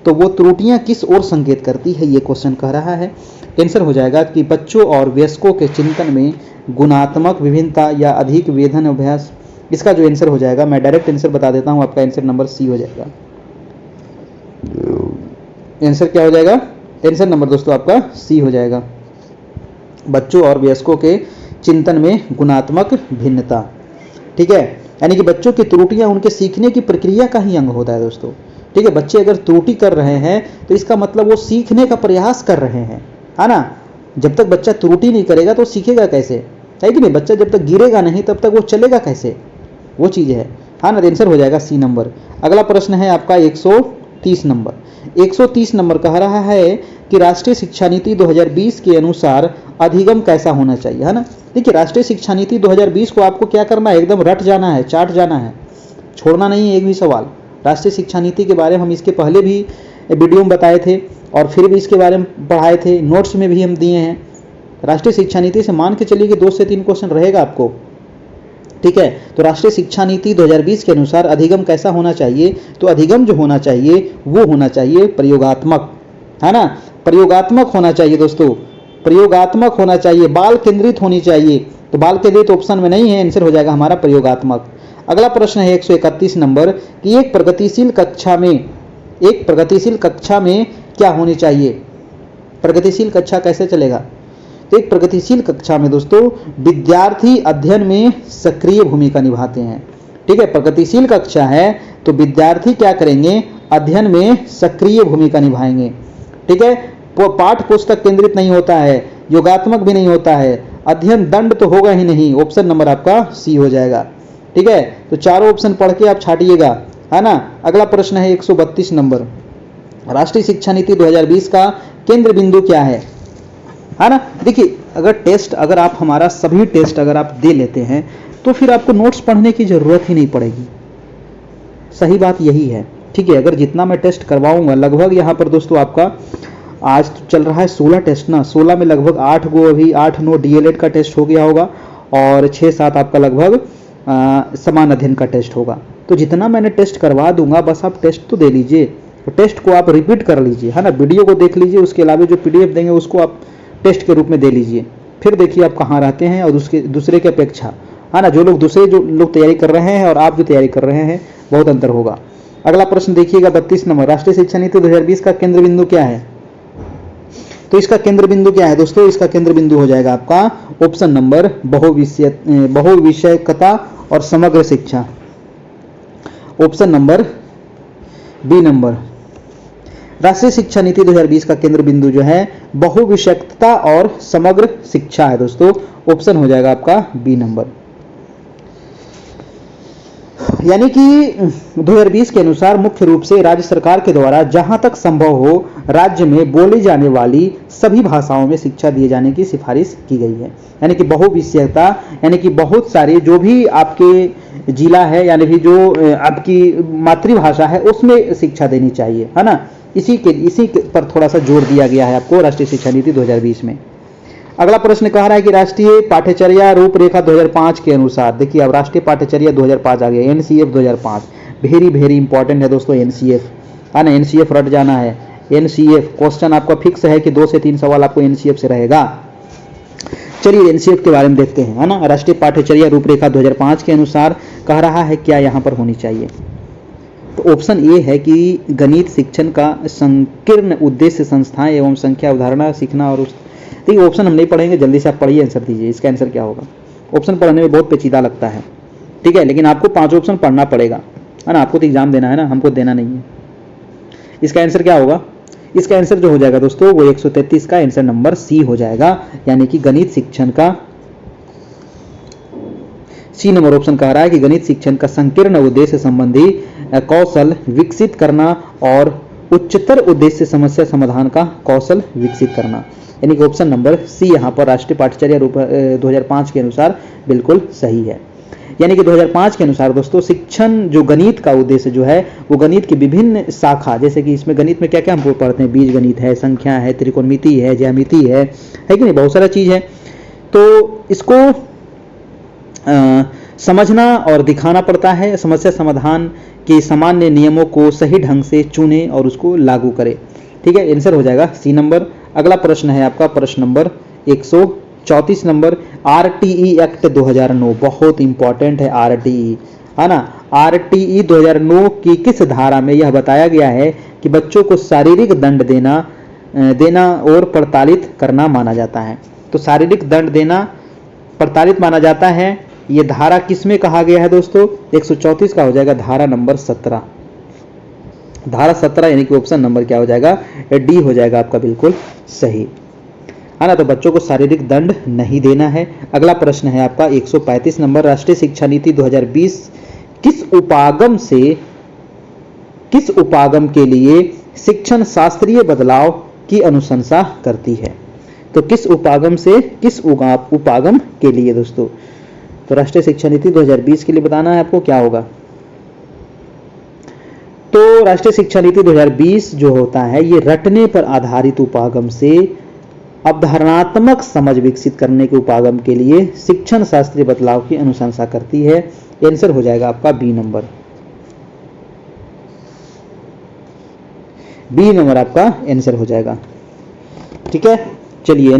तो वो त्रुटियां किस ओर संकेत करती है ये क्वेश्चन कह रहा है। आंसर हो जाएगा कि बच्चों और वयस्कों के चिंतन में गुणात्मक विभिन्नता या अधिक वेधन अभ्यास। इसका जो आंसर हो जाएगा, मैं डायरेक्ट आंसर बता देता हूं, आपका आंसर नंबर सी हो जाएगा। आंसर क्या हो जाएगा? आंसर नंबर दोस्तों आपका सी हो जाएगा, बच्चों और वयस्कों के चिंतन में गुणात्मक भिन्नता। ठीक है, यानी कि बच्चों की त्रुटियां उनके सीखने की प्रक्रिया का ही अंग होता है दोस्तों। ठीक है, बच्चे अगर त्रुटि कर रहे हैं तो इसका मतलब वो सीखने का प्रयास कर रहे हैं, है ना। जब तक बच्चा त्रुटि नहीं करेगा तो सीखेगा कैसे, है कि नहीं। बच्चा जब तक गिरेगा नहीं तब तक वो चलेगा कैसे, वो चीज़ है, हाँ ना। आंसर हो जाएगा सी नंबर। अगला प्रश्न है आपका 130 नंबर। 130 नंबर कह रहा है कि राष्ट्रीय शिक्षा नीति 2020 के अनुसार अधिगम कैसा होना चाहिए, है ना। देखिए, राष्ट्रीय शिक्षा नीति 2020 को आपको क्या करना है, एकदम रट जाना है, चाट जाना है, छोड़ना नहीं है एक भी सवाल, राष्ट्रीय शिक्षा नीति के बारे में हम इसके पहले भी वीडियो में बताए थे और फिर भी इसके बारे में पढ़ाए थे, नोट्स में भी हम दिए हैं। राष्ट्रीय शिक्षा नीति से मान के चलिए कि 2 से 3 क्वेश्चन रहेगा आपको, ठीक है। तो राष्ट्रीय शिक्षा नीति 2020 के अनुसार अधिगम कैसा होना चाहिए, तो अधिगम जो होना चाहिए वो होना चाहिए प्रयोगात्मक, है ना, प्रयोगात्मक होना चाहिए दोस्तों, प्रयोगात्मक होना चाहिए, बाल केंद्रित होनी चाहिए। तो बाल केंद्रित ऑप्शन में नहीं है, आंसर हो जाएगा हमारा प्रयोगात्मक। अगला प्रश्न है 131 नंबर कि एक प्रगतिशील कक्षा में क्या होनी चाहिए, प्रगतिशील कक्षा कैसे चलेगा। तो एक प्रगतिशील कक्षा में दोस्तों विद्यार्थी अध्ययन में सक्रिय भूमिका निभाते हैं, ठीक है। प्रगतिशील कक्षा है तो विद्यार्थी क्या करेंगे, अध्ययन में सक्रिय भूमिका निभाएंगे, ठीक है। वो पाठ पुस्तक केंद्रित नहीं होता है, योगात्मक भी नहीं होता है, अध्ययन दंड तो होगा ही नहीं। ऑप्शन नंबर आपका सी हो जाएगा, ठीक है। तो चारों ऑप्शन पढ़ के आप छाटिएगा, है ना। अगला प्रश्न है 132 नंबर, राष्ट्रीय शिक्षा नीति 2020 का केंद्र बिंदु क्या है ना। देखिए अगर आप हमारा सभी टेस्ट अगर आप दे लेते हैं तो फिर आपको नोट्स पढ़ने की जरूरत ही नहीं पड़ेगी, सही बात यही है, ठीक है। अगर जितना मैं टेस्ट करवाऊंगा लगभग यहाँ पर दोस्तों आपका आज तो चल रहा है 16 टेस्ट ना, 16 में लगभग 8 गो अभी 8-9 डीएलएड का टेस्ट हो गया होगा और 6-7 आपका लगभग समान अध्ययन का टेस्ट होगा। तो जितना मैंने टेस्ट करवा दूंगा बस आप टेस्ट तो दे लीजिए, तो टेस्ट को आप रिपीट कर लीजिए, है ना, वीडियो को देख लीजिए, उसके अलावा जो पीडीएफ देंगे उसको आप टेस्ट के रूप में दे लीजिए, फिर देखिए आप कहाँ रहते हैं और दूसरे के अपेक्षा, है ना, जो लोग तैयारी कर रहे हैं और आप जो तैयारी कर रहे हैं बहुत अंतर होगा। अगला प्रश्न देखिएगा 32 नंबर, राष्ट्रीय शिक्षा नीति 2020 का केंद्र बिंदु क्या है। तो इसका केंद्र बिंदु क्या है दोस्तों, इसका केंद्र बिंदु हो जाएगा आपका ऑप्शन नंबर बहुविषयकता और समग्र शिक्षा, ऑप्शन नंबर बी नंबर। राष्ट्रीय शिक्षा नीति 2020 का केंद्र बिंदु जो है बहुविषयकता और समग्र शिक्षा है दोस्तों, ऑप्शन हो जाएगा आपका बी नंबर। यानी कि 2020 के अनुसार मुख्य रूप से राज्य सरकार के द्वारा जहां तक संभव हो राज्य में बोली जाने वाली सभी भाषाओं में शिक्षा दिए जाने की सिफारिश की गई है। यानी कि बहुविषयकता यानी कि बहुत सारे जो भी आपके जिला है यानी कि जो आपकी मातृभाषा है उसमें शिक्षा देनी चाहिए, है ना। इसी पर थोड़ा सा जोर दिया गया है आपको राष्ट्रीय शिक्षा नीति 2020 में। अगला प्रश्न कह रहा है कि राष्ट्रीय पाठ्यचर्या रूपरेखा 2005 के अनुसार, देखिए अब राष्ट्रीय पाठ्यचर्या 2005 आ गया, एनसीएफ 2005 वेरी इंपॉर्टेंट है दोस्तों, एनसीएफ, है ना, एनसीएफ रट जाना है। एनसीएफ क्वेश्चन आपका फिक्स है कि 2 से 3 सवाल आपको एनसीएफ से रहेगा। चलिए एनसीएफ के बारे में देखते हैं, है ना। राष्ट्रीय पाठ्यचर्या रूपरेखा 2005 के अनुसार कह रहा है क्या यहाँ पर होनी चाहिए, तो ऑप्शन ए है कि गणित शिक्षण का संकीर्ण उद्देश्य संस्थाएं एवं संख्या अवधारणा सीखना और देखिए ऑप्शन हम नहीं पढ़ेंगे, जल्दी से आप पढ़िए, आंसर दीजिए। इसका आंसर क्या होगा, ऑप्शन पढ़ने में बहुत पेचीदा लगता है, ठीक है, लेकिन आपको 5 ऑप्शन पढ़ना पड़ेगा, है ना, आपको तो एग्जाम देना है ना, हमको देना नहीं है। इसका आंसर क्या होगा, इसका आंसर जो हो जाएगा दोस्तों वो 133 का आंसर नंबर सी हो जाएगा, यानी कि गणित शिक्षण का सी नंबर ऑप्शन कह रहा है कि गणित शिक्षण का संकीर्ण उद्देश्य संबंधी कौशल विकसित करना और उच्चतर उद्देश्य समस्या समाधान का कौशल विकसित करना, यानी कि ऑप्शन नंबर सी यहाँ पर राष्ट्रीय पाठ्यचर्या 2005 के अनुसार बिल्कुल सही है। यानी कि 2005 के अनुसार दोस्तों शिक्षण जो गणित का उद्देश्य जो है वो गणित की विभिन्न शाखा, जैसे कि इसमें गणित में क्या क्या हम पढ़ते हैं, बीज गणित है, संख्या है, त्रिकोणमिति है, ज्यामिति है कि नहीं, बहुत सारा चीज है। तो इसको समझना और दिखाना पड़ता है, समस्या समाधान के सामान्य नियमों को सही ढंग से चुने और उसको लागू करे, ठीक है, आंसर हो जाएगा सी नंबर। अगला प्रश्न है आपका प्रश्न नंबर 134 नंबर, आरटीई एक्ट 2009 बहुत इंपॉर्टेंट है, आरटीई, है ना। आरटीई 2009 की किस धारा में यह बताया गया है कि बच्चों को शारीरिक दंड देना और प्रताड़ित करना माना जाता है। तो शारीरिक दंड देना प्रताड़ित माना जाता है, ये धारा किसमें कहा गया है दोस्तों, 134 का हो जाएगा धारा नंबर 17, धारा 17 यानी कि ऑप्शन नंबर क्या हो जाएगा, डी हो जाएगा आपका बिल्कुल सही, है ना। तो बच्चों को शारीरिक दंड नहीं देना है। अगला प्रश्न है आपका 135 नंबर, राष्ट्रीय शिक्षा नीति 2020 किस उपागम के लिए शिक्षण शास्त्रीय बदलाव की अनुशंसा करती है। तो किस उपागम से किस उपागम के लिए दोस्तों, तो राष्ट्रीय शिक्षा नीति 2020 के लिए बताना है आपको क्या होगा, तो राष्ट्रीय शिक्षा नीति 2020 जो होता है ये रटने पर आधारित उपागम से अवधारणात्मक समझ विकसित करने के उपागम के लिए शिक्षण शास्त्रीय बदलाव की अनुशंसा करती है। आंसर हो जाएगा आपका बी नंबर। बी नंबर आपका आंसर हो जाएगा। ठीक है, चलिए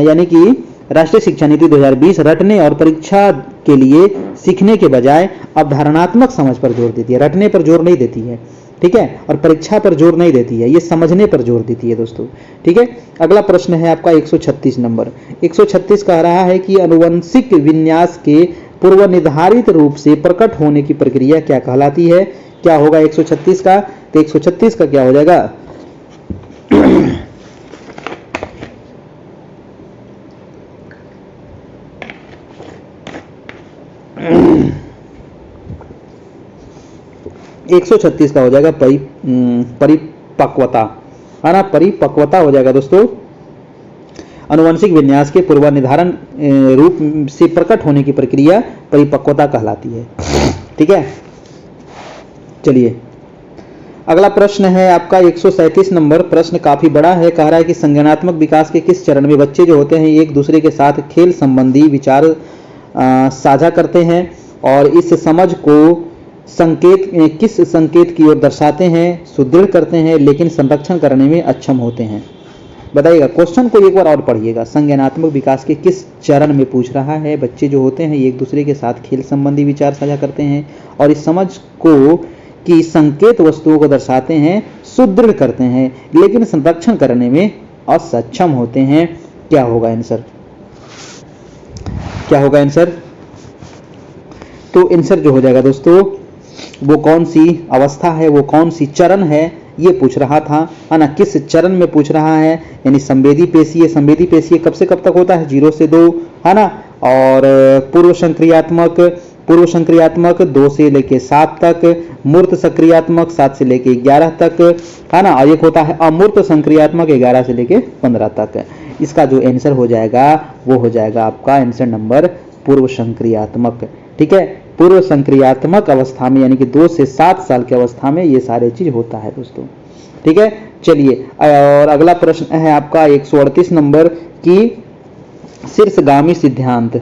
यानी कि राष्ट्रीय शिक्षा नीति 2020 रटने और परीक्षा के लिए सीखने के बजाय अवधारणात्मक समझ पर जोर देती है। रटने पर जोर नहीं देती है, ठीक है, और परीक्षा पर जोर नहीं देती है, ये समझने पर जोर देती है दोस्तों। ठीक है, अगला प्रश्न है आपका 136 नंबर। 136 कह रहा है कि आनुवंशिक विन्यास के पूर्व निर्धारित रूप से प्रकट होने की प्रक्रिया क्या कहलाती है? क्या होगा 136 का? तो 136 का क्या हो जाएगा? 136 का हो जाएगा परिपक्वता, है ना, परिपक्वता हो जाएगा दोस्तों। आनुवंशिक विन्यास के पूर्व निर्धारण रूप से प्रकट होने की प्रक्रिया परिपक्वता कहलाती है। ठीक है, चलिए अगला प्रश्न है आपका 137 नंबर। प्रश्न काफी बड़ा है, कह रहा है कि संज्ञानात्मक विकास के किस चरण में बच्चे जो होते हैं एक दूसरे के साथ खेल संबंधी विचार साझा करते हैं और इस समझ को किस संकेत की ओर दर्शाते हैं, सुदृढ़ करते हैं, लेकिन संरक्षण करने में अक्षम होते हैं? बताइएगा। क्वेश्चन को एक बार और पढ़िएगा। संज्ञानात्मक विकास के किस चरण में पूछ रहा है? बच्चे जो होते हैं एक दूसरे के साथ खेल संबंधी विचार साझा करते हैं और इस समझ को की संकेत वस्तुओं को दर्शाते हैं, सुदृढ़ करते हैं, लेकिन संरक्षण करने में असक्षम होते हैं। क्या होगा आंसर? क्या होगा आंसर? तो आंसर जो हो जाएगा दोस्तों, वो कौन सी अवस्था है, वो कौन सी चरण है, ये पूछ रहा था, है ना। किस चरण में पूछ रहा है? यानी संवेदी पेशीय। संवेदी पेशीय कब से कब तक होता है? 0 से 2, है ना। और पूर्व संक्रियात्मक 2 से लेके 7 तक, मूर्त सक्रियात्मक 7 से लेके 11 तक, है ना। और एक होता है अमूर्त संक्रियात्मक 11 से लेके 15 तक। इसका जो आंसर हो जाएगा वो हो जाएगा आपका आंसर नंबर पूर्व संक्रियात्मक। ठीक है, पूर्व संक्रियात्मक अवस्था में यानी कि 2 से 7 साल की अवस्था में ये सारे चीज होता है दोस्तों। ठीक है, चलिए और अगला प्रश्न है आपका 138 नंबर की शीर्षगामी सिद्धांत।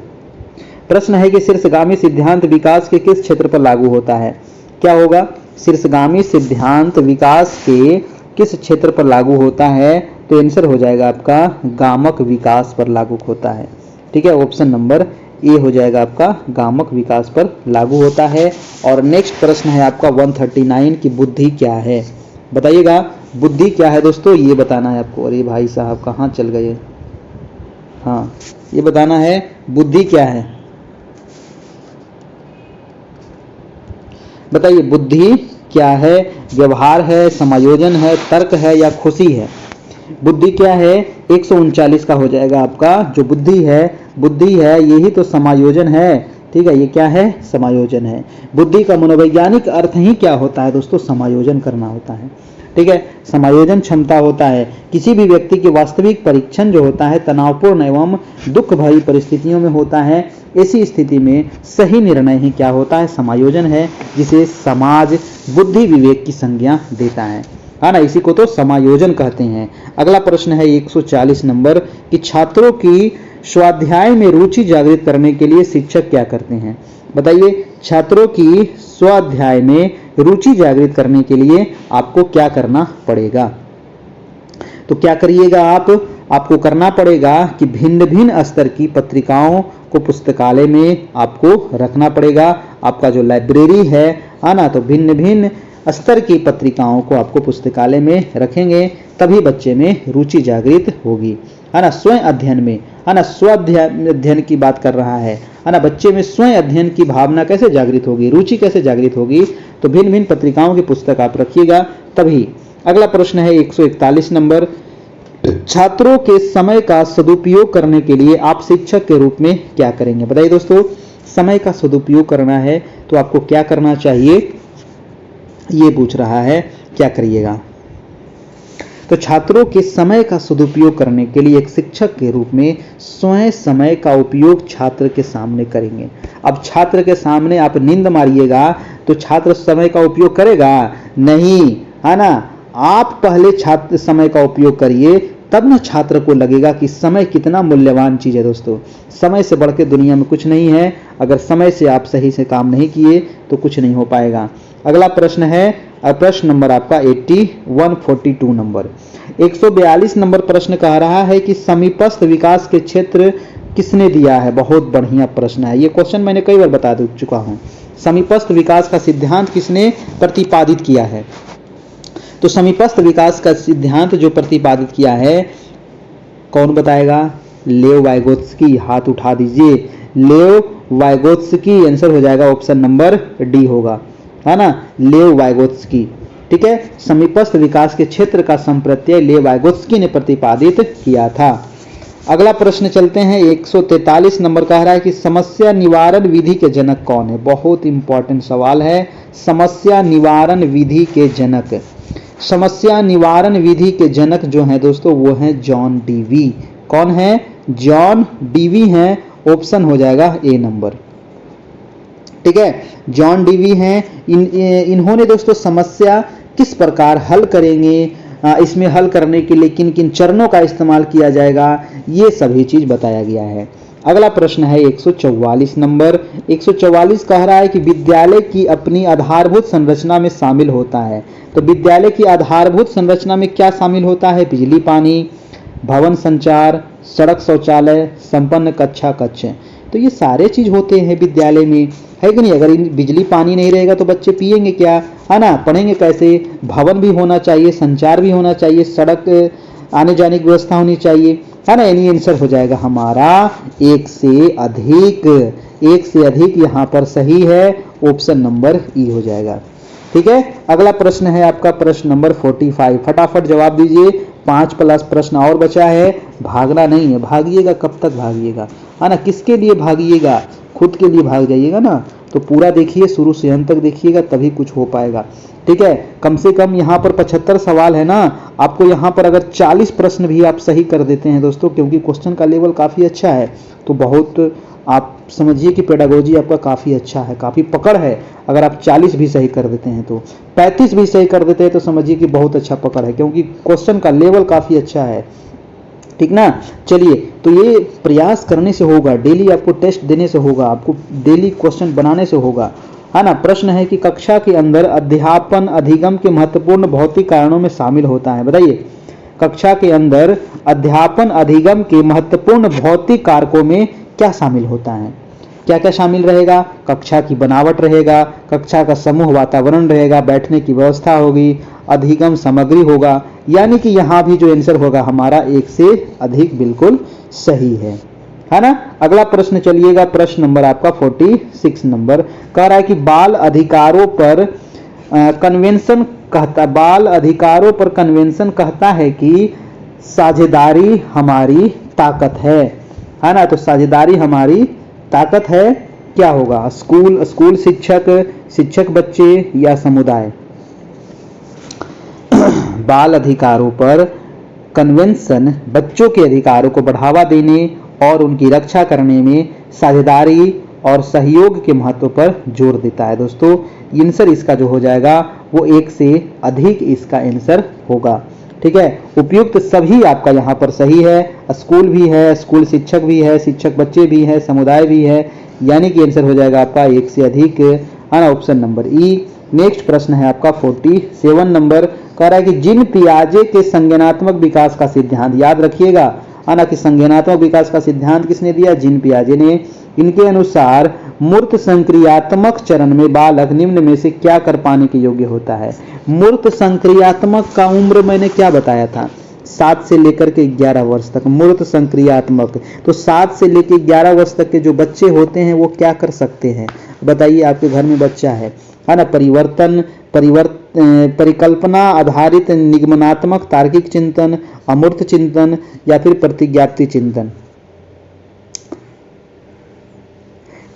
प्रश्न है कि शीर्षगामी सिद्धांत विकास के किस क्षेत्र पर लागू होता है? क्या होगा? शीर्षगामी सिद्धांत विकास के किस क्षेत्र पर लागू होता है? तो आंसर हो जाएगा आपका गामक विकास पर लागू होता है। ठीक है, ऑप्शन नंबर ए हो जाएगा आपका गामक विकास पर लागू होता है। और नेक्स्ट प्रश्न है आपका 139 की बुद्धि क्या है? बताइएगा बुद्धि क्या है दोस्तों, ये बताना है आपको। अरे भाई साहब कहाँ चल गए? हाँ, ये बताना है बुद्धि क्या है। बताइए बुद्धि क्या है? व्यवहार है, समायोजन है, तर्क है या खुशी है? बुद्धि क्या है? 139 का हो जाएगा आपका जो बुद्धि है यही तो समायोजन है। ठीक है, ये क्या है? समायोजन है। बुद्धि का मनोवैज्ञानिक अर्थ ही क्या होता है दोस्तों? समायोजन करना होता है। ठीक है, समायोजन क्षमता होता है। किसी भी व्यक्ति के वास्तविक परीक्षण जो होता है तनावपूर्ण एवं दुख भरी परिस्थितियों में होता है। ऐसी स्थिति में सही निर्णय ही क्या होता है? समायोजन है, जिसे समाज बुद्धि विवेक की संज्ञा देता है ना। इसी को तो समायोजन कहते हैं। अगला प्रश्न है 140 नंबर कि छात्रों की स्वाध्याय में रुचि जागृत करने के लिए शिक्षक क्या करते हैं? बताइए छात्रों की स्वाध्याय में रुचि जागृत करने के लिए आपको क्या करना पड़ेगा? तो क्या करिएगा आपको करना पड़ेगा कि भिन्न भिन्न स्तर की पत्रिकाओं को पुस्तकालय में आपको रखना पड़ेगा। आपका जो लाइब्रेरी है ना, तो भिन्न भिन्न स्तर की पत्रिकाओं को आपको पुस्तकालय में रखेंगे, तभी बच्चे में रुचि जागृत होगी, है ना। स्वयं अध्ययन में, है ना, स्वाध्याय की बात कर रहा है ना। बच्चे में स्वयं अध्ययन की भावना कैसे जागृत होगी, रुचि कैसे जागृत होगी? तो भिन्न भिन्न पत्रिकाओं की पुस्तक आप रखिएगा तभी। अगला प्रश्न है 141 नंबर, छात्रों के समय का सदुपयोग करने के लिए आप शिक्षक के रूप में क्या करेंगे? बताइए दोस्तों, समय का सदुपयोग करना है तो आपको क्या करना चाहिए, ये पूछ रहा है। क्या करिएगा? तो छात्रों के समय का सदुपयोग करने के लिए एक शिक्षक के रूप में स्वयं समय का उपयोग छात्र के सामने करेंगे। अब छात्र के सामने आप नींद मारिएगा तो छात्र समय का उपयोग करेगा नहीं, है ना। आप पहले छात्र समय का उपयोग करिए, तब ना छात्र को लगेगा कि समय कितना मूल्यवान चीज है। दोस्तों, समय से बढ़ के दुनिया में कुछ नहीं है। अगर समय से आप सही से काम नहीं किए तो कुछ नहीं हो पाएगा। अगला प्रश्न है, प्रश्न नंबर आपका 142 नंबर 142 नंबर प्रश्न कह रहा है कि समीपस्थ विकास के क्षेत्र किसने दिया है। बहुत बढ़िया प्रश्न है ये। क्वेश्चन मैंने कई बार बता चुका हूं। समीपस्थ विकास का सिद्धांत किसने प्रतिपादित किया है। तो समीपस्थ विकास का सिद्धांत जो प्रतिपादित किया है, कौन बताएगा। लेव वाइगोत्स्की। हाथ उठा दीजिए। लेव वाइगोत्स्की। आंसर हो जाएगा ऑप्शन नंबर डी होगा, है ना, लेव वाइगोत्स्की। ठीक है, समीपस्थ विकास के क्षेत्र का संप्रत्यय लेव वाइगोत्स्की ने प्रतिपादित किया था। अगला प्रश्न चलते हैं, 143 नंबर कह रहा है कि समस्या निवारण विधि के जनक कौन है। बहुत इंपॉर्टेंट सवाल है। समस्या निवारण विधि के जनक, समस्या निवारण विधि के जनक जो है दोस्तों वो है जॉन डीवी। कौन है। जॉन डीवी हैं। ऑप्शन हो जाएगा ए नंबर। ठीक है, जॉन डीवी हैं। इन्होंने दोस्तों समस्या किस प्रकार हल करेंगे, इसमें हल करने के लिए किन किन चरणों का इस्तेमाल किया जाएगा, ये सभी चीज बताया गया है। अगला प्रश्न है 144 नंबर 144 कह रहा है कि विद्यालय की अपनी आधारभूत संरचना में शामिल होता है। तो विद्यालय की आधारभूत संरचना में क्या शामिल होता है। बिजली पानी, भवन संचार, सड़क शौचालय, संपन्न कक्षा कक्ष। तो ये सारे चीज होते हैं विद्यालय में, है कि नहीं। अगर बिजली पानी नहीं रहेगा तो बच्चे पिएंगे क्या, है ना, पढ़ेंगे कैसे। भवन भी होना चाहिए, संचार भी होना चाहिए, सड़क आने जाने की व्यवस्था होनी चाहिए, है ना। यानी आंसर हो जाएगा हमारा एक से अधिक यहाँ पर सही है। ऑप्शन नंबर ई हो जाएगा। ठीक है, अगला प्रश्न है आपका प्रश्न नंबर 45। फटाफट जवाब दीजिए। 5+ प्रश्न और बचा है। भागना नहीं है। भागिएगा कब तक भागिएगा, है ना। किसके लिए भागिएगा, खुद के लिए भाग जाइएगा ना। तो पूरा देखिए, शुरू से अंत तक देखिएगा, तभी कुछ हो पाएगा। ठीक है, कम से कम यहाँ पर 75 सवाल है ना। आपको यहाँ पर अगर 40 प्रश्न भी आप सही कर देते हैं दोस्तों, क्योंकि क्वेश्चन का लेवल काफ़ी अच्छा है, तो बहुत आप समझिए कि पेडागोजी आपका काफ़ी अच्छा है, काफ़ी पकड़ है। अगर आप 40 भी सही कर देते हैं तो 35 भी सही कर देते हैं तो समझिए कि बहुत अच्छा पकड़ है, क्योंकि क्वेश्चन का लेवल काफ़ी अच्छा है। ठीक ना। चलिए, तो ये प्रयास करने से होगा, डेली आपको टेस्ट देने से होगा, आपको डेली क्वेश्चन बनाने से होगा, है ना। प्रश्न है कि कक्षा के अंदर अध्यापन अधिगम के महत्वपूर्ण भौतिक कारणों में शामिल होता है। बताइए, कक्षा के अंदर अध्यापन अधिगम के महत्वपूर्ण भौतिक कारकों में क्या शामिल होता है। क्या क्या शामिल रहेगा। कक्षा की बनावट रहेगा, कक्षा का समूह वातावरण रहेगा, बैठने की व्यवस्था होगी, अधिगम सामग्री होगा। यानी कि यहाँ भी जो आंसर होगा हमारा एक से अधिक बिल्कुल सही है ना। अगला प्रश्न चलिएगा, प्रश्न नंबर आपका 46 नंबर कह रहा है कि बाल अधिकारों पर कन्वेंशन कहता है कि साझेदारी हमारी ताकत है ना। तो साझेदारी हमारी ताकत है, क्या होगा। स्कूल शिक्षक बच्चे या समुदाय। बाल अधिकारों पर कन्वेंशन बच्चों के अधिकारों को बढ़ावा देने और उनकी रक्षा करने में साझेदारी और सहयोग के महत्व पर जोर देता है। दोस्तों, आंसर इसका जो हो जाएगा वो एक से अधिक इसका आंसर होगा। ठीक है, उपयुक्त सभी आपका यहाँ पर सही है। स्कूल भी है, स्कूल शिक्षक भी है, शिक्षक बच्चे भी है, समुदाय भी है, यानी कि आंसर हो जाएगा आपका एक से अधिक, है ना, ऑप्शन नंबर ई। नेक्स्ट प्रश्न है आपका 47 नंबर कह रहा है कि जीन पियाजे के संज्ञानात्मक विकास का सिद्धांत, याद रखिएगा, है ना, कि संज्ञानात्मक विकास का सिद्धांत किसने दिया। जीन पियाजे ने। इनके अनुसार मूर्त संक्रियात्मक चरण में बालक निम्न में से क्या कर पाने के योग्य होता है। मूर्त संक्रियात्मक का उम्र मैंने क्या बताया था, 7 से लेकर के 11 वर्ष तक मूर्त संक्रियात्मक। तो 7 से लेकर 11 वर्ष तक के जो बच्चे होते हैं वो क्या कर सकते हैं, बताइए। आपके घर में बच्चा है ना। परिकल्पना आधारित निगमनात्मक तार्किक चिंतन, अमूर्त चिंतन या फिर प्रतिज्ञाप्ति चिंतन।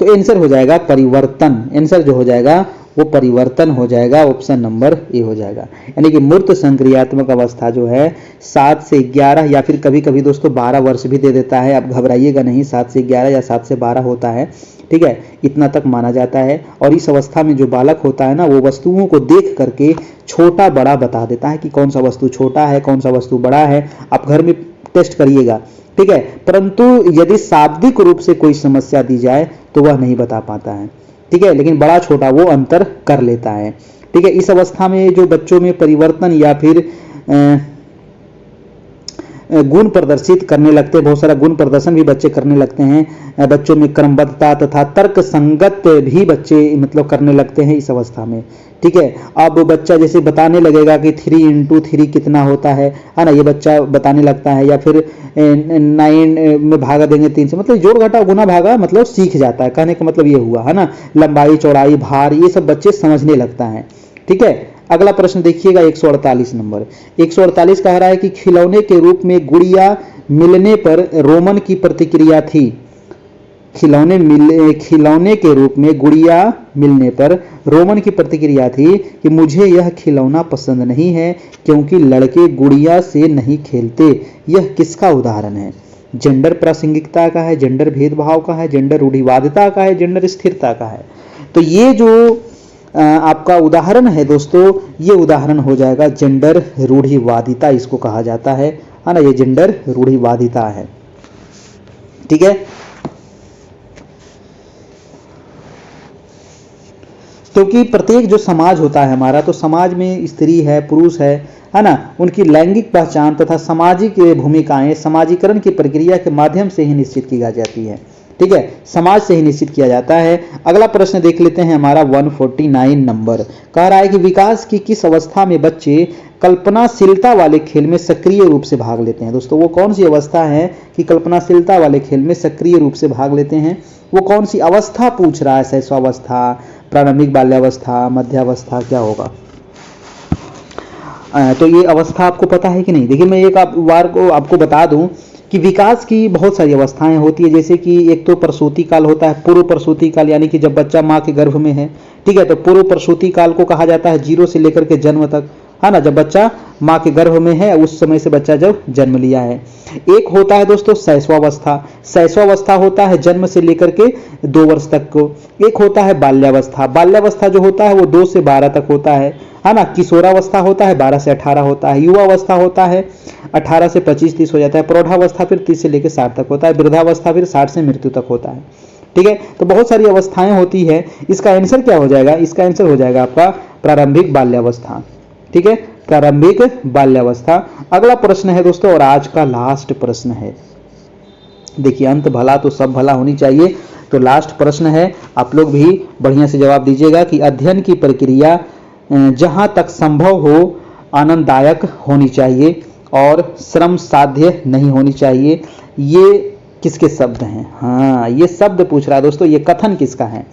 तो आंसर हो जाएगा परिवर्तन। आंसर जो हो जाएगा वो परिवर्तन हो जाएगा, ऑप्शन नंबर ए हो जाएगा। यानी कि मूर्त संक्रियात्मक अवस्था जो है 7 से 11 या फिर कभी कभी दोस्तों 12 वर्ष भी दे देता है, आप घबराइएगा नहीं, 7 से 11 या 7 से 12 होता है, ठीक है, इतना तक माना जाता है। और इस अवस्था में जो बालक होता है ना, वो वस्तुओं को देख करके छोटा बड़ा बता देता है कि कौन सा वस्तु छोटा है, कौन सा वस्तु बड़ा है। आप घर में टेस्ट करिएगा, ठीक है। परंतु यदि शाब्दिक रूप से कोई समस्या दी जाए तो वह नहीं बता पाता है, ठीक है, लेकिन बड़ा छोटा वो अंतर कर लेता है, ठीक है। इस अवस्था में जो बच्चों में परिवर्तन या फिर गुण प्रदर्शित करने लगते हैं, बहुत सारा गुण प्रदर्शन भी बच्चे करने लगते हैं, बच्चों में क्रमबद्धता तथा तर्क संगत भी बच्चे मतलब करने लगते हैं इस अवस्था में, ठीक है। अब बच्चा जैसे बताने लगेगा कि 3 × 3 कितना होता है ना, ये बच्चा बताने लगता है, या फिर 9 में भागा देंगे 3 से, मतलब जोड़ घटा गुना भागा मतलब सीख जाता है, कहने का मतलब ये हुआ है ना। लंबाई चौड़ाई भार ये सब बच्चे समझने लगता है, ठीक है। अगला प्रश्न देखिएगा 148 नंबर। 148 कह रहा है कि खिलौने के रूप में गुड़िया मिलने पर रोमन की प्रतिक्रिया थी। खिलौने के रूप में गुड़िया मिलने पर रोमन की प्रतिक्रिया थी कि मुझे यह खिलौना पसंद नहीं है क्योंकि लड़के गुड़िया से नहीं खेलते। यह किसका उदाहरण है? जेंडर प्रासंगिकता का है, जेंडर भेदभाव का है, जेंडर रूढ़िवादिता का है, जेंडर स्थिरता का है। तो ये जो आपका उदाहरण है दोस्तों, ये उदाहरण हो जाएगा जेंडर रूढ़िवादिता, इसको कहा जाता है ना, ये जेंडर रूढ़िवादिता है, ठीक है। क्योंकि प्रत्येक जो समाज होता है हमारा, तो समाज में स्त्री है, पुरुष है ना, उनकी लैंगिक पहचान तथा सामाजिक भूमिकाएं समाजीकरण की प्रक्रिया के माध्यम से ही निश्चित की जाती है, ठीक है, समाज से ही निश्चित किया जाता है। अगला प्रश्न देख लेते हैं हमारा 149 नंबर। कह रहा है कि विकास की किस अवस्था में बच्चे कल्पनाशीलता वाले खेल में सक्रिय रूप से भाग लेते हैं? दोस्तों वो कौन सी अवस्था है कि कल्पनाशीलता वाले खेल में सक्रिय रूप से भाग लेते हैं? वो कौन सी अवस्था पूछ रहा है? शैशवावस्था, प्रारंभिक बाल्यावस्था, मध्यावस्था, क्या होगा? तो ये अवस्था आपको पता है कि नहीं? देखिए मैं एक बार को आपको बता दूं कि विकास की बहुत सारी अवस्थाएं होती है, जैसे कि एक तो प्रसूति काल होता है, पूर्व प्रसूति काल, यानी कि जब बच्चा माँ के गर्भ में है, ठीक है, तो पूर्व प्रसूति काल को कहा जाता है 0 से लेकर के जन्म तक, है ना, जब बच्चा माँ के गर्भ में है उस समय से बच्चा जब जन्म लिया है। एक होता है दोस्तों शैशवावस्था। शैशवावस्था होता है जन्म से लेकर के 2 वर्ष तक को। एक होता है बाल्यावस्था। बाल्यावस्था जो होता है वो 2 से 12 तक होता है ना। किशोरावस्था होता है 12 से 18 होता है। युवावस्था होता है 18 से 25-30 हो जाता है। प्रौढ़ावस्था फिर 30 से लेकर 60 तक होता है। वृद्धावस्था फिर 60 से मृत्यु तक होता है, ठीक है। तो बहुत सारी अवस्थाएं होती है। इसका आंसर क्या हो जाएगा? इसका आंसर हो जाएगा आपका प्रारंभिक बाल्यावस्था, ठीक है, प्रारंभिक बाल्यावस्था। अगला प्रश्न है दोस्तों और आज का लास्ट प्रश्न है। देखिए अंत भला तो सब भला होनी चाहिए, तो लास्ट प्रश्न है, आप लोग भी बढ़िया से जवाब दीजिएगा कि अध्ययन की प्रक्रिया जहां तक संभव हो आनंददायक होनी चाहिए और श्रम साध्य नहीं होनी चाहिए। ये किसके शब्द हैं? हाँ, ये शब्द पूछ रहा है दोस्तों, ये कथन किसका है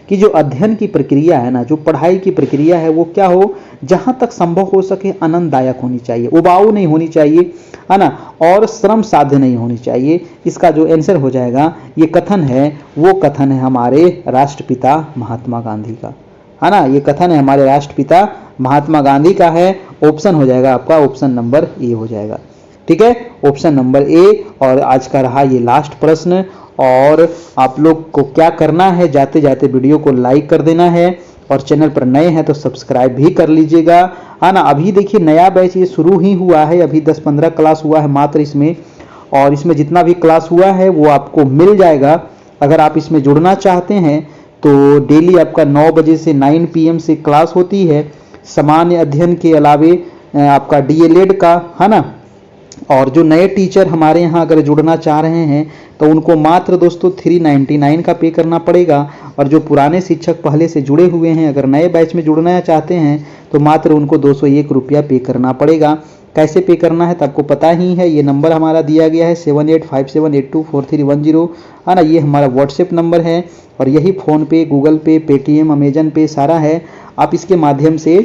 कि जो अध्ययन की प्रक्रिया है ना, जो पढ़ाई की प्रक्रिया है, वो क्या हो, जहां तक संभव हो सके आनंददायक होनी चाहिए, उबाऊ नहीं होनी चाहिए, है ना, और श्रम साध्य नहीं होनी चाहिए। इसका जो आंसर हो जाएगा, ये कथन है, वो कथन है हमारे राष्ट्रपिता महात्मा गांधी का, है ना, ये कथन है हमारे राष्ट्रपिता महात्मा गांधी का है। ऑप्शन हो जाएगा आपका ऑप्शन नंबर ए हो जाएगा, ठीक है, ऑप्शन नंबर ए। और आज का रहा ये लास्ट प्रश्न। और आप लोग को क्या करना है, जाते जाते वीडियो को लाइक कर देना है और चैनल पर नए हैं तो सब्सक्राइब भी कर लीजिएगा, है ना। अभी देखिए नया बैच ये शुरू ही हुआ है, अभी 10-15 क्लास हुआ है मात्र इसमें, और इसमें जितना भी क्लास हुआ है वो आपको मिल जाएगा। अगर आप इसमें जुड़ना चाहते हैं तो डेली आपका 9 बजे से 9 PM से क्लास होती है। सामान्य अध्ययन के अलावे आपका DLED का, है ना, और जो नए टीचर हमारे यहाँ अगर जुड़ना चाह रहे हैं तो उनको मात्र दोस्तों 399 का पे करना पड़ेगा। और जो पुराने शिक्षक पहले से जुड़े हुए हैं अगर नए बैच में जुड़ना चाहते हैं तो मात्र उनको 201 रुपया पे करना पड़ेगा। कैसे पे करना है तो आपको पता ही है, ये नंबर हमारा दिया गया है 7857824310, है ना, ये हमारा व्हाट्सएप नंबर है और यही फ़ोन पे, गूगल पे, पेटीएम, अमेजन पे सारा है। आप इसके माध्यम से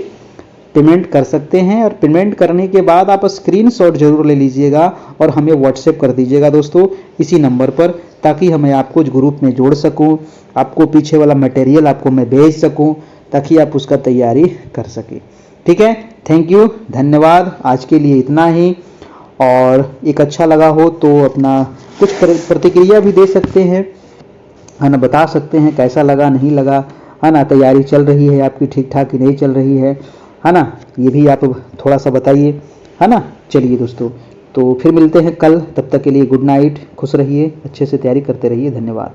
पेमेंट कर सकते हैं और पेमेंट करने के बाद आप स्क्रीनशॉट जरूर ले लीजिएगा और हमें व्हाट्सएप कर दीजिएगा दोस्तों इसी नंबर पर, ताकि हमें आपको ग्रुप में जोड़ सकूं, आपको पीछे वाला मटेरियल आपको मैं भेज सकूं, ताकि आप उसका तैयारी कर सकें। ठीक है, थैंक यू, धन्यवाद। आज के लिए इतना ही। और एक अच्छा लगा हो तो अपना कुछ प्रतिक्रिया भी दे सकते हैं, है ना, बता सकते हैं कैसा लगा नहीं लगा, है ना, तैयारी चल रही है आपकी ठीक ठाक कि नहीं चल रही है ना, ये भी आप थोड़ा सा बताइए, है ना। चलिए दोस्तों, तो फिर मिलते हैं कल, तब तक के लिए गुड नाइट, खुश रहिए, अच्छे से तैयारी करते रहिए, धन्यवाद।